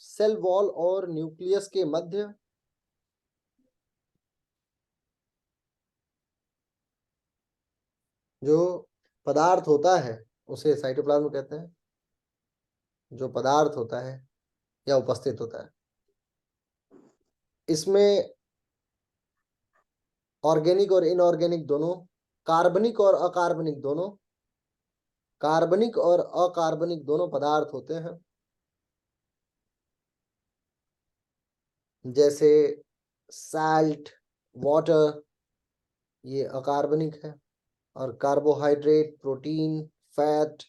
सेल वॉल और न्यूक्लियस के मध्य जो पदार्थ होता है उसे साइटोप्लाज्म कहते हैं। जो पदार्थ होता है या उपस्थित होता है, इसमें ऑर्गेनिक और इनऑर्गेनिक दोनों, कार्बनिक और अकार्बनिक दोनों, कार्बनिक और अकार्बनिक दोनों पदार्थ होते हैं। जैसे साल्ट, वाटर, ये अकार्बनिक है, और कार्बोहाइड्रेट, प्रोटीन, फैट।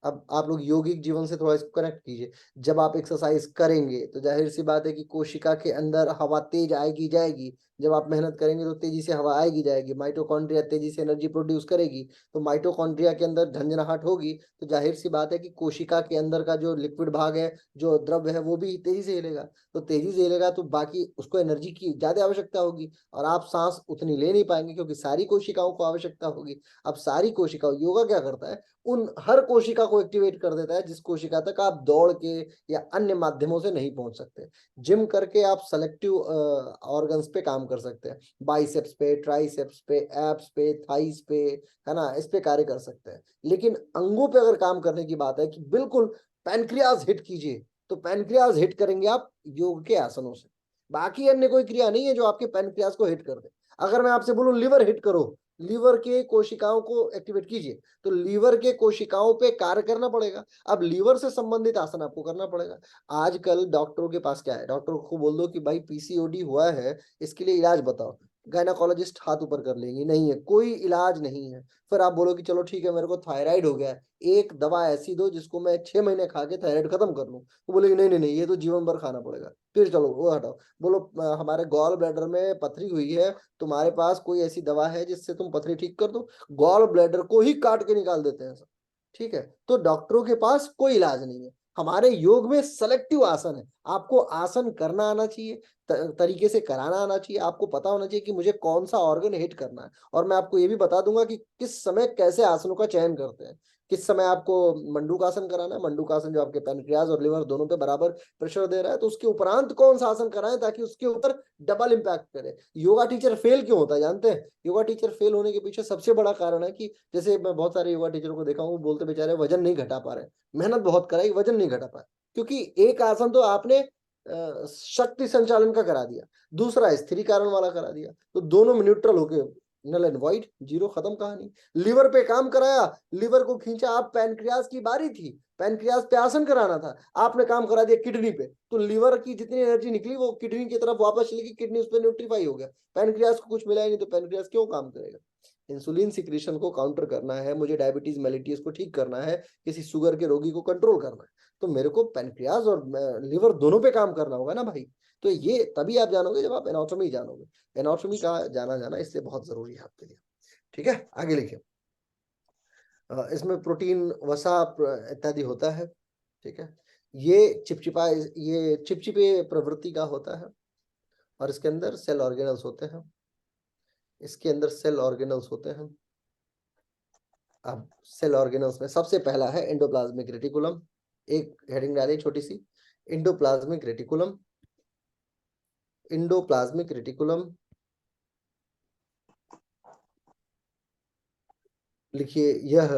अब आप लोग यौगिक जीवन से थोड़ा इसको कनेक्ट कीजिए। जब आप एक्सरसाइज करेंगे तो जाहिर सी बात है कि कोशिका के अंदर हवा तेज आएगी जाएगी। जब आप मेहनत करेंगे तो तेजी से हवा आएगी जाएगी, माइटोकॉन्ड्रिया तेजी से एनर्जी प्रोड्यूस करेगी, तो माइटोकॉन्ड्रिया के अंदर झंझनाहट होगी, तो जाहिर सी बात है कि कोशिका के अंदर का जो लिक्विड भाग है, जो द्रव्य है, वो भी तेजी से हिलेगा। तो तेजी से हिलेगा तो बाकी उसको एनर्जी की ज्यादा आवश्यकता होगी, और आप सांस उतनी ले नहीं पाएंगे क्योंकि सारी कोशिकाओं को आवश्यकता होगी। अब सारी कोशिकाओं, योगा क्या करता है, उन हर कोशिका को एक्टिवेट कर देता है जिस कोशिका तक आप दौड़ के या अन्य माध्यमों से नहीं पहुंच सकते। जिम करके आप सेलेक्टिव ऑर्गन्स पे काम कर सकते हैं, बाइसेप्स पे, ट्राइसेप्स पे, एब्स पे, थाइस पे, है ना, इस पे कार्य कर सकते हैं। लेकिन अंगों पे अगर काम करने की बात है कि बिल्कुल पैनक्रियाज हिट कीजिए, तो पैनक्रियाज हिट करेंगे आप योग के आसनों से। बाकी अन्य कोई क्रिया नहीं है जो आपके पैनक्रियाज को हिट कर दे। अगर मैं आपसे बोलूं लिवर हिट करो, लीवर के कोशिकाओं को एक्टिवेट कीजिए, तो लीवर के कोशिकाओं पे कार्य करना पड़ेगा। अब लीवर से संबंधित आसन आपको करना पड़ेगा। आजकल डॉक्टरों के पास क्या है, डॉक्टरों को बोल दो कि भाई पीसीओडी हुआ है, इसके लिए इलाज बताओ, गायनाकोलॉजिस्ट हाथ ऊपर कर लेंगे, नहीं है, कोई इलाज नहीं है। फिर आप बोलो कि चलो ठीक है, मेरे को थायराइड हो गया है, एक दवा ऐसी दो जिसको मैं 6 महीने खा के थायराइड खत्म कर लूं। तो बोलेगी नहीं नहीं नहीं, ये तो जीवन भर खाना पड़ेगा। फिर चलो वो हटाओ, बोलो हमारे गॉल ब्लैडर में पथरी हुई है, तुम्हारे पास कोई ऐसी दवा है जिससे तुम पथरी ठीक कर दो? गॉल ब्लैडर को ही काट के निकाल देते हैं सब। ठीक है, तो डॉक्टरों के पास कोई इलाज नहीं है। हमारे योग में सेलेक्टिव आसन है। आपको आसन करना आना चाहिए, तरीके से कराना आना चाहिए, आपको पता होना चाहिए कि मुझे कौन सा ऑर्गन हिट करना है। और मैं आपको ये भी बता दूंगा कि किस समय कैसे आसनों का चयन करते हैं। किस समय आपको मंडूकासन कराना है, मंडूकासन जो आपके पैनक्रियाज और लिवर दोनों पे बराबर प्रेशर दे रहा है, तो उसके उपरांत कौन सा आसन कराएं ताकि उसके ऊपर डबल इंपैक्ट करे। योगा टीचर फेल क्यों होता है जानते हैं? योगा टीचर फेल होने के पीछे सबसे बड़ा कारण है कि जैसे मैं बहुत सारे योगा टीचरों को देखा हूँ, बोलते बेचारे वजन नहीं घटा पा रहे, मेहनत बहुत कराई, वजन नहीं घटा पाए, क्योंकि एक आसन तो आपने शक्ति संचालन का करा दिया, दूसरा स्थिरीकरण वाला करा दिया, तो दोनों में न्यूट्रल होके नल एंड वाइड, जीरो, खत्म कहानी। लिवर पे काम कराया, लिवर को खींचा, आप पैनक्रियाज की बारी थी, पैनक्रियाज पे आसन कराना था, आपने काम करा दिया किडनी पे, तो लिवर की जितनी एनर्जी निकली वो किडनी की तरफ वापस चली गई, किडनी उस पर न्यूट्रीफाई हो गया, पैनक्रियाज को कुछ मिला ही नहीं, तो पैनक्रियाज क्यों काम करेगा। इंसुलिन सिक्रीशन को काउंटर करना है मुझे, डायबिटीज मेलिटस को ठीक करना है, किसी शुगर के रोगी को कंट्रोल करना है, तो मेरे को पैनक्रियाज और लिवर दोनों पे काम करना होगा ना भाई। तो ये तभी आप जानोगे जब आप एनाटॉमी जानोगे, एनाटॉमी का जाना इससे बहुत जरूरी है आपके लिए। ठीक है, आगे लिखिए। इसमें प्रोटीन, वसा इत्यादि होता है। ठीक है, ये चिपचिपे प्रवृत्ति का होता है, और इसके अंदर सेल ऑर्गेनल्स होते हैं, इसके अंदर सेल ऑर्गेनल्स होते हैं। अब सेल ऑर्गेनल्स में सबसे पहला है एंडोप्लाज्मिक रेटिकुलम, एक हेडिंग डाली छोटी सी, एंडोप्लाज्मिक रेटिकुलम। एंडोप्लाज्मिक रेटिकुलम लिखिए, यह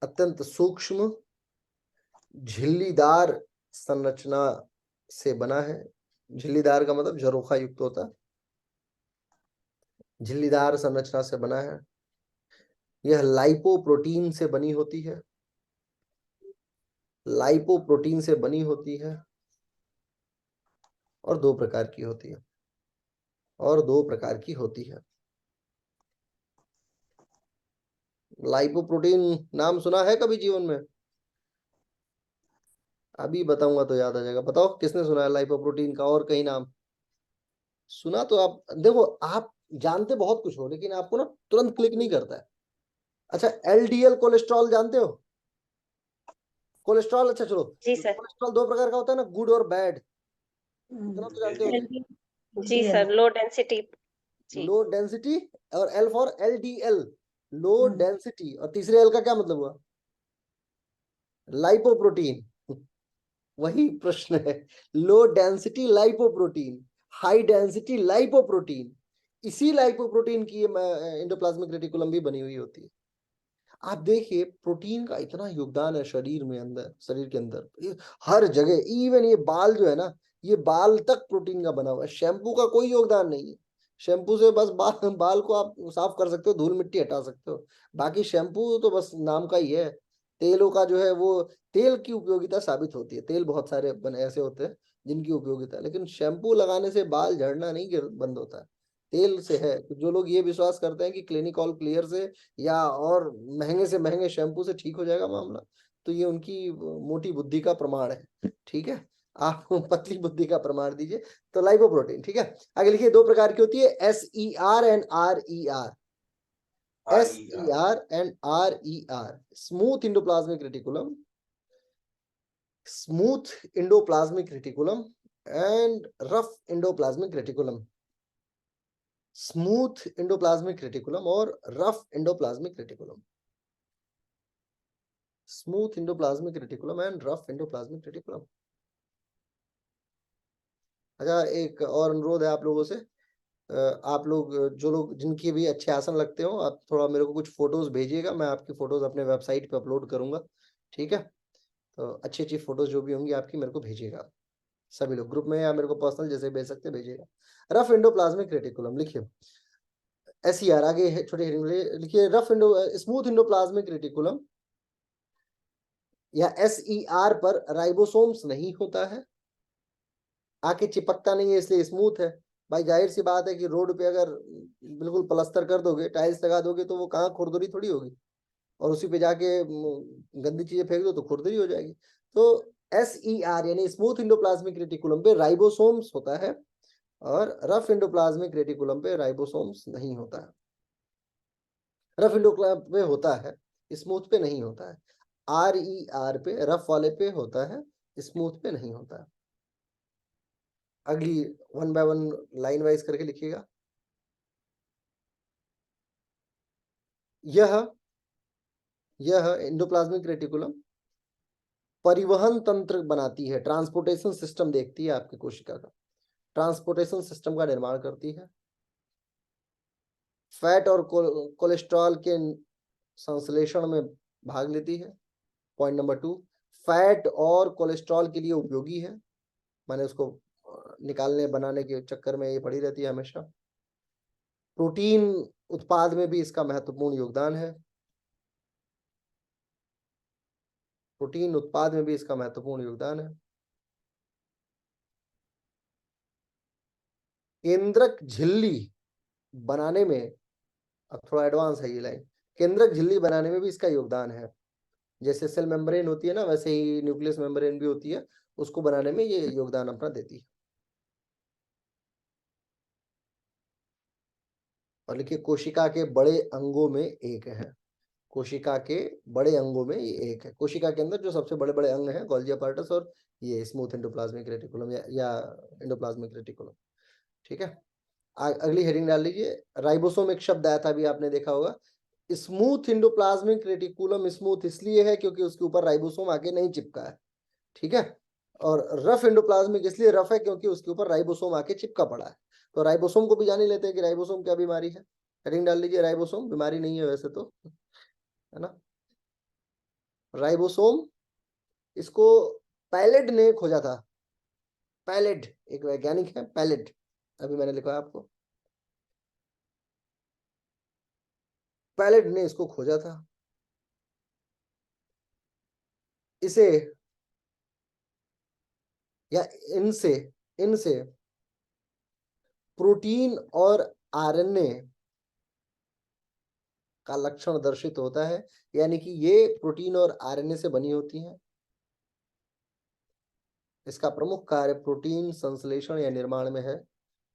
अत्यंत सूक्ष्म झिल्लीदार संरचना से बना है। झिल्लीदार का मतलब झरोखा युक्त होता है, झिल्लीदार संरचना से बना है। यह लाइपोप्रोटीन से बनी होती है, लाइपोप्रोटीन से बनी होती है, और दो प्रकार की होती है, और दो प्रकार की होती है। लाइपोप्रोटीन नाम सुना है कभी जीवन में? अभी बताऊंगा तो याद आ जाएगा। बताओ किसने सुना है लाइपोप्रोटीन का, और कहीं नाम सुना तो आप देखो, आप जानते बहुत कुछ हो, लेकिन आपको ना तुरंत क्लिक नहीं करता है। अच्छा, एलडीएल कोलेस्ट्रॉल जानते हो? कोलेस्ट्रॉल, अच्छा चलो, जी सर। कोलेस्ट्रॉल दो प्रकार का होता है ना, गुड और बैड, इतना तो जानते हो। जी सर, लो डेंसिटी। जी। लो डेंसिटी, और L for LDL, low density, और तीसरे एल का क्या मतलब हुआ? लाइपोप्रोटीन। वही प्रश्न है, low density lipoprotein, high density lipoprotein. इसी लाइपोप्रोटीन की एंडोप्लाज्मिक रेटिकुलम भी बनी हुई होती है। आप देखिए, प्रोटीन का इतना योगदान है शरीर में, अंदर, शरीर के अंदर हर जगह, इवन ये बाल जो है ना, ये बाल तक प्रोटीन का बना हुआ है। शैम्पू का कोई योगदान नहीं है, शैम्पू से बस बाल को आप साफ कर सकते हो, धूल मिट्टी हटा सकते हो, बाकी शैम्पू तो बस नाम का ही है। तेलों का जो है वो, तेल की उपयोगिता साबित होती है, तेल बहुत सारे बने ऐसे होते हैं जिनकी उपयोगिता, लेकिन शैम्पू लगाने से बाल झड़ना नहीं बंद होता है, तेल से है। तो जो लोग ये विश्वास करते हैं कि क्लिनिक ऑल क्लियर से या और महंगे से महंगे शैम्पू से ठीक हो जाएगा मामला, तो ये उनकी मोटी बुद्धि का प्रमाण है। ठीक है, आप पतली बुद्धि का प्रमाण दीजिए। तो लाइपोप्रोटीन, ठीक है, आगे लिखिए, दो प्रकार की होती है, SER and RER। SER and RER, smooth endoplasmic reticulum, smooth endoplasmic reticulum and rough endoplasmic reticulum. Smooth endoplasmic reticulum और rough endoplasmic reticulum, smooth endoplasmic reticulum and rough endoplasmic reticulum. अच्छा, एक और अनुरोध है आप लोगों से, आप लोग जो लोग जिनकी भी अच्छे आसन लगते हो, आप थोड़ा मेरे को कुछ फोटोज भेजिएगा, मैं आपकी फोटोज अपने वेबसाइट पे अपलोड करूंगा। ठीक है, तो अच्छी अच्छी फोटोज जो भी होंगी आपकी मेरे को भेजिएगा, सभी लोग ग्रुप में या मेरे को पर्सनल जैसे भेज सकते भेजिएगा। रफ इंडोप्लाज्मिक रेटिकुलम लिखिए, SER, आगे है छोटे हेडिंग लिखिए, स्मूथ इंडोप्लाज्मिक रेटिकुलम या SER पर राइबोसोम्स नहीं होता है, आके चिपकता नहीं है, इसलिए स्मूथ है। भाई जाहिर सी बात है कि रोड पे अगर बिल्कुल प्लास्टर कर दोगे, टाइल्स लगा दोगे, तो वो कहाँ खुरदुरी थोड़ी होगी, और उसी पे जाके गंदी चीजें फेंक दो तो खुरदुरी हो जाएगी। तो SER यानी स्मूथ इंडोप्लाज्मिक रेटिकुलम पे राइबोसोम्स होता है, और रफ इंडोप्लाज्मिक रेटिकुलम पे राइबोसोम्स नहीं होता है। रफ इंडोप्लाज्मिक पे होता है, स्मूथ पे नहीं होता है। RER पे, रफ वाले पे होता है, स्मूथ पे नहीं होता है। अगली one by one line wise करके लिखिएगा। यह एंडोप्लाज्मिक रेटिकुलम परिवहन तंत्र बनाती है, ट्रांसपोर्टेशन सिस्टम देखती है, आपकी कोशिका का ट्रांसपोर्टेशन सिस्टम का निर्माण करती है। फैट और कोलेस्ट्रॉल के संश्लेषण में भाग लेती है। पॉइंट नंबर 2, फैट और कोलेस्ट्रॉल के लिए उपयोगी है। मैंने उसको निकालने बनाने के चक्कर में ये पड़ी रहती है हमेशा। प्रोटीन उत्पाद में भी इसका महत्वपूर्ण योगदान है। प्रोटीन उत्पाद में भी इसका महत्वपूर्ण योगदान है। केंद्रक झिल्ली बनाने में, अब थोड़ा एडवांस है ये लाइन, केंद्रक झिल्ली बनाने में भी इसका योगदान है। जैसे सेल मेम्ब्रेन होती है ना, वैसे ही न्यूक्लियस मेम्ब्रेन भी होती है, उसको बनाने में ये योगदान अपना देती है। और लिखिए कोशिका के बड़े अंगों में एक है। कोशिका के बड़े अंगों में ये एक है। कोशिका के अंदर जो सबसे बड़े बड़े अंग हैं गोल्गी apparatus और ये स्मूथ एंडोप्लाज्मिक रेटिकुलम या एंडोप्लाज्मिक रेटिकुलम। ठीक है, अगली हेडिंग डाल लीजिए। राइबोसोम एक शब्द आया था, अभी आपने देखा होगा। स्मूथ एंडोप्लाज्मिक रेटिकुलम स्मूथ इसलिए है क्योंकि उसके ऊपर राइबोसोम आके नहीं चिपका है। ठीक है, और रफ एंडोप्लाज्मिक इसलिए रफ है क्योंकि उसके ऊपर राइबोसोम आके चिपका पड़ा है। तो राइबोसोम को भी जान ही लेते हैं कि राइबोसोम क्या बीमारी है। हेडिंग डाल लीजिए, राइबोसोम बीमारी नहीं है वैसे तो, है ना। राइबोसोम, इसको पैलेड ने खोजा था। पैलेड एक वैज्ञानिक है, पैलेड, अभी मैंने लिखा है आपको, पैलेड ने इसको खोजा था। इसे या इनसे इनसे प्रोटीन और आरएनए का लक्षण दर्शित होता है, यानी कि ये प्रोटीन और आरएनए से बनी होती हैं। इसका प्रमुख कार्य प्रोटीन संश्लेषण या निर्माण में है।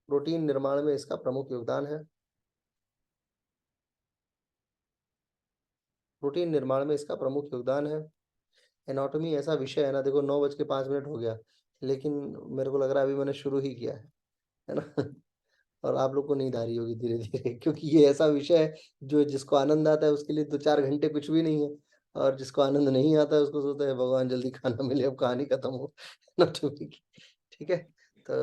प्रोटीन निर्माण में इसका प्रमुख योगदान है। प्रोटीन निर्माण में इसका प्रमुख योगदान है। एनाटॉमी ऐसा विषय है ना, देखो 9:05 हो गया, लेकिन मेरे को लग रहा है अभी मैंने शुरू ही किया है ना। और आप लोग को नींद आ रही होगी धीरे धीरे, क्योंकि ये ऐसा विषय है जो जिसको आनंद आता है उसके लिए 2-4 घंटे कुछ भी नहीं है, और जिसको आनंद नहीं आता है उसको सोचता है भगवान जल्दी खाना मिले, अब कहानी खत्म हो। एनाटॉमी की, ठीक है। तो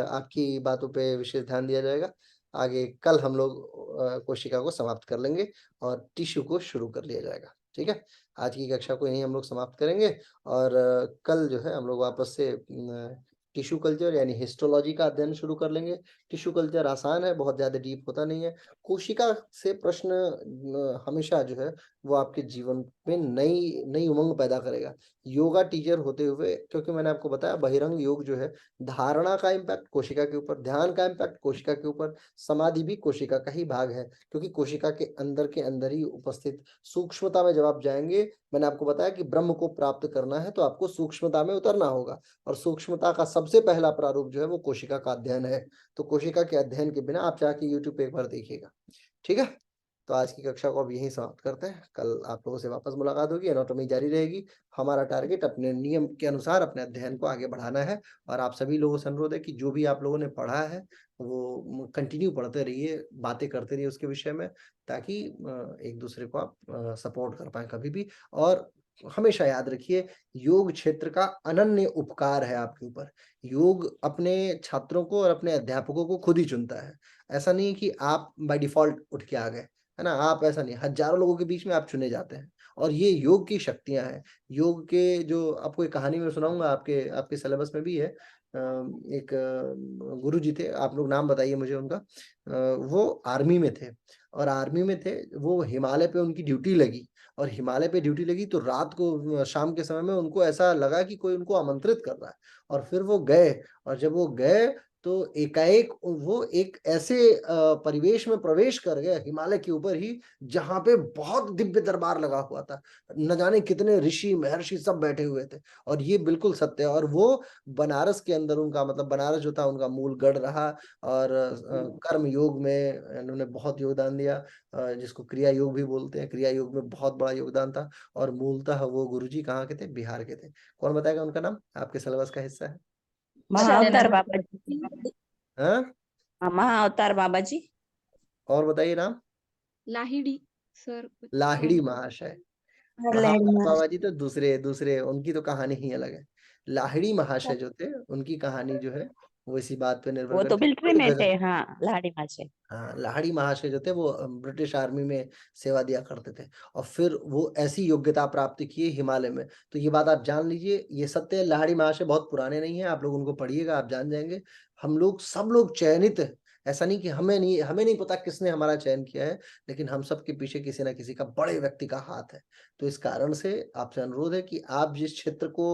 आपकी बातों पे विशेष ध्यान दिया जाएगा। आगे कल हम लोग कोशिका को समाप्त कर लेंगे और टिश्यू को शुरू कर लिया जाएगा। ठीक है, आज की कक्षा को यहीं हम लोग समाप्त करेंगे और कल जो है हम लोग वापस से टिश्यू कल्चर यानी हिस्टोलॉजी का अध्ययन शुरू कर लेंगे। टिश्यू कल्चर आसान है, बहुत ज्यादा डीप होता नहीं है। कोशिका से प्रश्न हमेशा जो है वो आपके जीवन में नई नई उमंग पैदा करेगा। योगा टीचर होते हुए, क्योंकि मैंने आपको बताया बहिरंग योग जो है, धारणा का इम्पैक्ट कोशिका के ऊपर, ध्यान का इम्पैक्ट कोशिका के ऊपर, समाधि भी कोशिका का ही भाग है, क्योंकि कोशिका के अंदर ही उपस्थित सूक्ष्मता में जब आप जाएंगे, मैंने आपको बताया कि ब्रह्म को प्राप्त करना है तो आपको सूक्ष्मता में उतरना होगा, और सूक्ष्मता का सबसे पहला प्रारूप जो है वो कोशिका का अध्ययन है। तो कोशिका के अध्ययन के बिना आप जाके यूट्यूब पे एक बार देखिएगा। ठीक है, तो आज की कक्षा को अब यहीं समाप्त करते हैं। कल आप लोगों से वापस मुलाकात होगी, एनाटॉमी जारी रहेगी। हमारा टारगेट अपने नियम के अनुसार अपने अध्ययन को आगे बढ़ाना है, और आप सभी लोगों से अनुरोध है कि जो भी आप लोगों ने पढ़ा है वो कंटिन्यू पढ़ते रहिए, बातें करते रहिए उसके विषय में, ताकि एक दूसरे को आप सपोर्ट कर पाए कभी भी। और हमेशा याद रखिए, योग क्षेत्र का अनन्य उपकार है आपके ऊपर। योग अपने छात्रों को और अपने अध्यापकों को खुद ही चुनता है। ऐसा नहीं कि आप बाय डिफॉल्ट उठ के आ गए, है ना। आप ऐसा नहीं, हजारों लोगों के बीच में आप चुने जाते हैं, और ये योग की शक्तियां हैं। योग के जो आपको एक कहानी में सुनाऊंगा, आपके आपके सिलेबस में भी है। एक गुरु जी थे, आप लोग नाम बताइए मुझे उनका। वो आर्मी में थे, और आर्मी में थे वो, हिमालय पे उनकी ड्यूटी लगी, और हिमालय पे ड्यूटी लगी तो रात को शाम के समय में उनको ऐसा लगा कि कोई उनको आमंत्रित कर रहा है, और फिर वो गए। और जब वो गए तो एकाएक वो एक ऐसे परिवेश में प्रवेश कर गए हिमालय के ऊपर ही, जहां पे बहुत दिव्य दरबार लगा हुआ था, न जाने कितने ऋषि महर्षि सब बैठे हुए थे। और ये बिल्कुल सत्य है। और वो बनारस के अंदर उनका मतलब बनारस जो था उनका मूल गढ़ रहा, और कर्म योग में उन्होंने बहुत योगदान दिया, जिसको क्रिया योग भी बोलते हैं। क्रिया योग में बहुत बड़ा योगदान था, और मूलतः वो गुरुजी कहाँ के थे? बिहार के थे। कौन बताएगा उनका नाम? आपके सिलेबस का हिस्सा है। महाअवतार सत्यानंद बाबा जी। हाँ, महाअवतार बाबा जी। और बताइए नाम। लाहिड़ी सर कुछ लाहिड़ी महाशय। महाअवतार बाबा जी तो दूसरे दूसरे, उनकी तो कहानी ही अलग है। लाहिड़ी महाशय जो थे, उनकी कहानी जो है वो इसी बात पे निर्भर वो तो करके मिलिट्री बड़ी में थे, गजब। हाँ, लाड़ी माचे। हाँ, लाहिड़ी महाशय जो थे वो ब्रिटिश आर्मी में सेवा दिया करते थे और फिर वो ऐसी योग्यता प्राप्त किए हिमालय में। तो ये बात आप जान लीजिए, ये सत्य है। लाहिड़ी महाशय बहुत पुराने नहीं है, आप लोग उनको पढ़िएगा, आप जान जाएंगे। हम लोग सब लोग चयनित है, ऐसा नहीं कि हमें नहीं पता किसने हमारा चयन किया है, लेकिन हम सब के पीछे किसी ना किसी का बड़े व्यक्ति का हाथ है। तो इस कारण से आपसे अनुरोध है कि आप जिस क्षेत्र को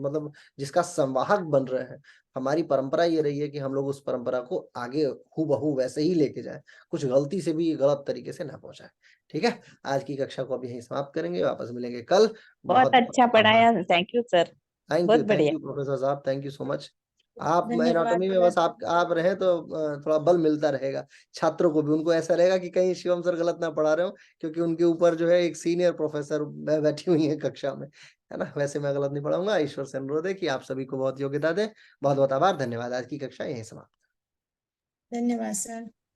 मतलब जिसका संवाहक बन रहे हैं, हमारी परंपरा ये रही है कि हम लोग उस परंपरा को आगे हूबहू वैसे ही लेके जाएं, कुछ गलती से भी गलत तरीके से ना पहुंचाएं। ठीक है, आज की कक्षा को अभी यहीं समाप्त करेंगे, वापस मिलेंगे कल। बहुत अच्छा आभार। पढ़ाया, थैंक यू सर, बहुत थैंक बढ़िया। यू प्रोफेसर साहब, थैंक यू सो मच। आप धन्यवाद एनाटॉमी में बस आप रहे तो थोड़ा बल मिलता रहेगा छात्रों को भी, उनको ऐसा रहेगा कि कहीं शिवम सर गलत ना पढ़ा रहे हो, क्योंकि उनके ऊपर जो है एक सीनियर प्रोफेसर बैठी हुई है कक्षा में, है ना। वैसे मैं गलत नहीं पढ़ाऊंगा। ईश्वर से अनुरोध है कि आप सभी को बहुत योग्यता दें। बहुत बहुत आभार, धन्यवाद। आज की कक्षा यहीं समाप्त। धन्यवाद सर।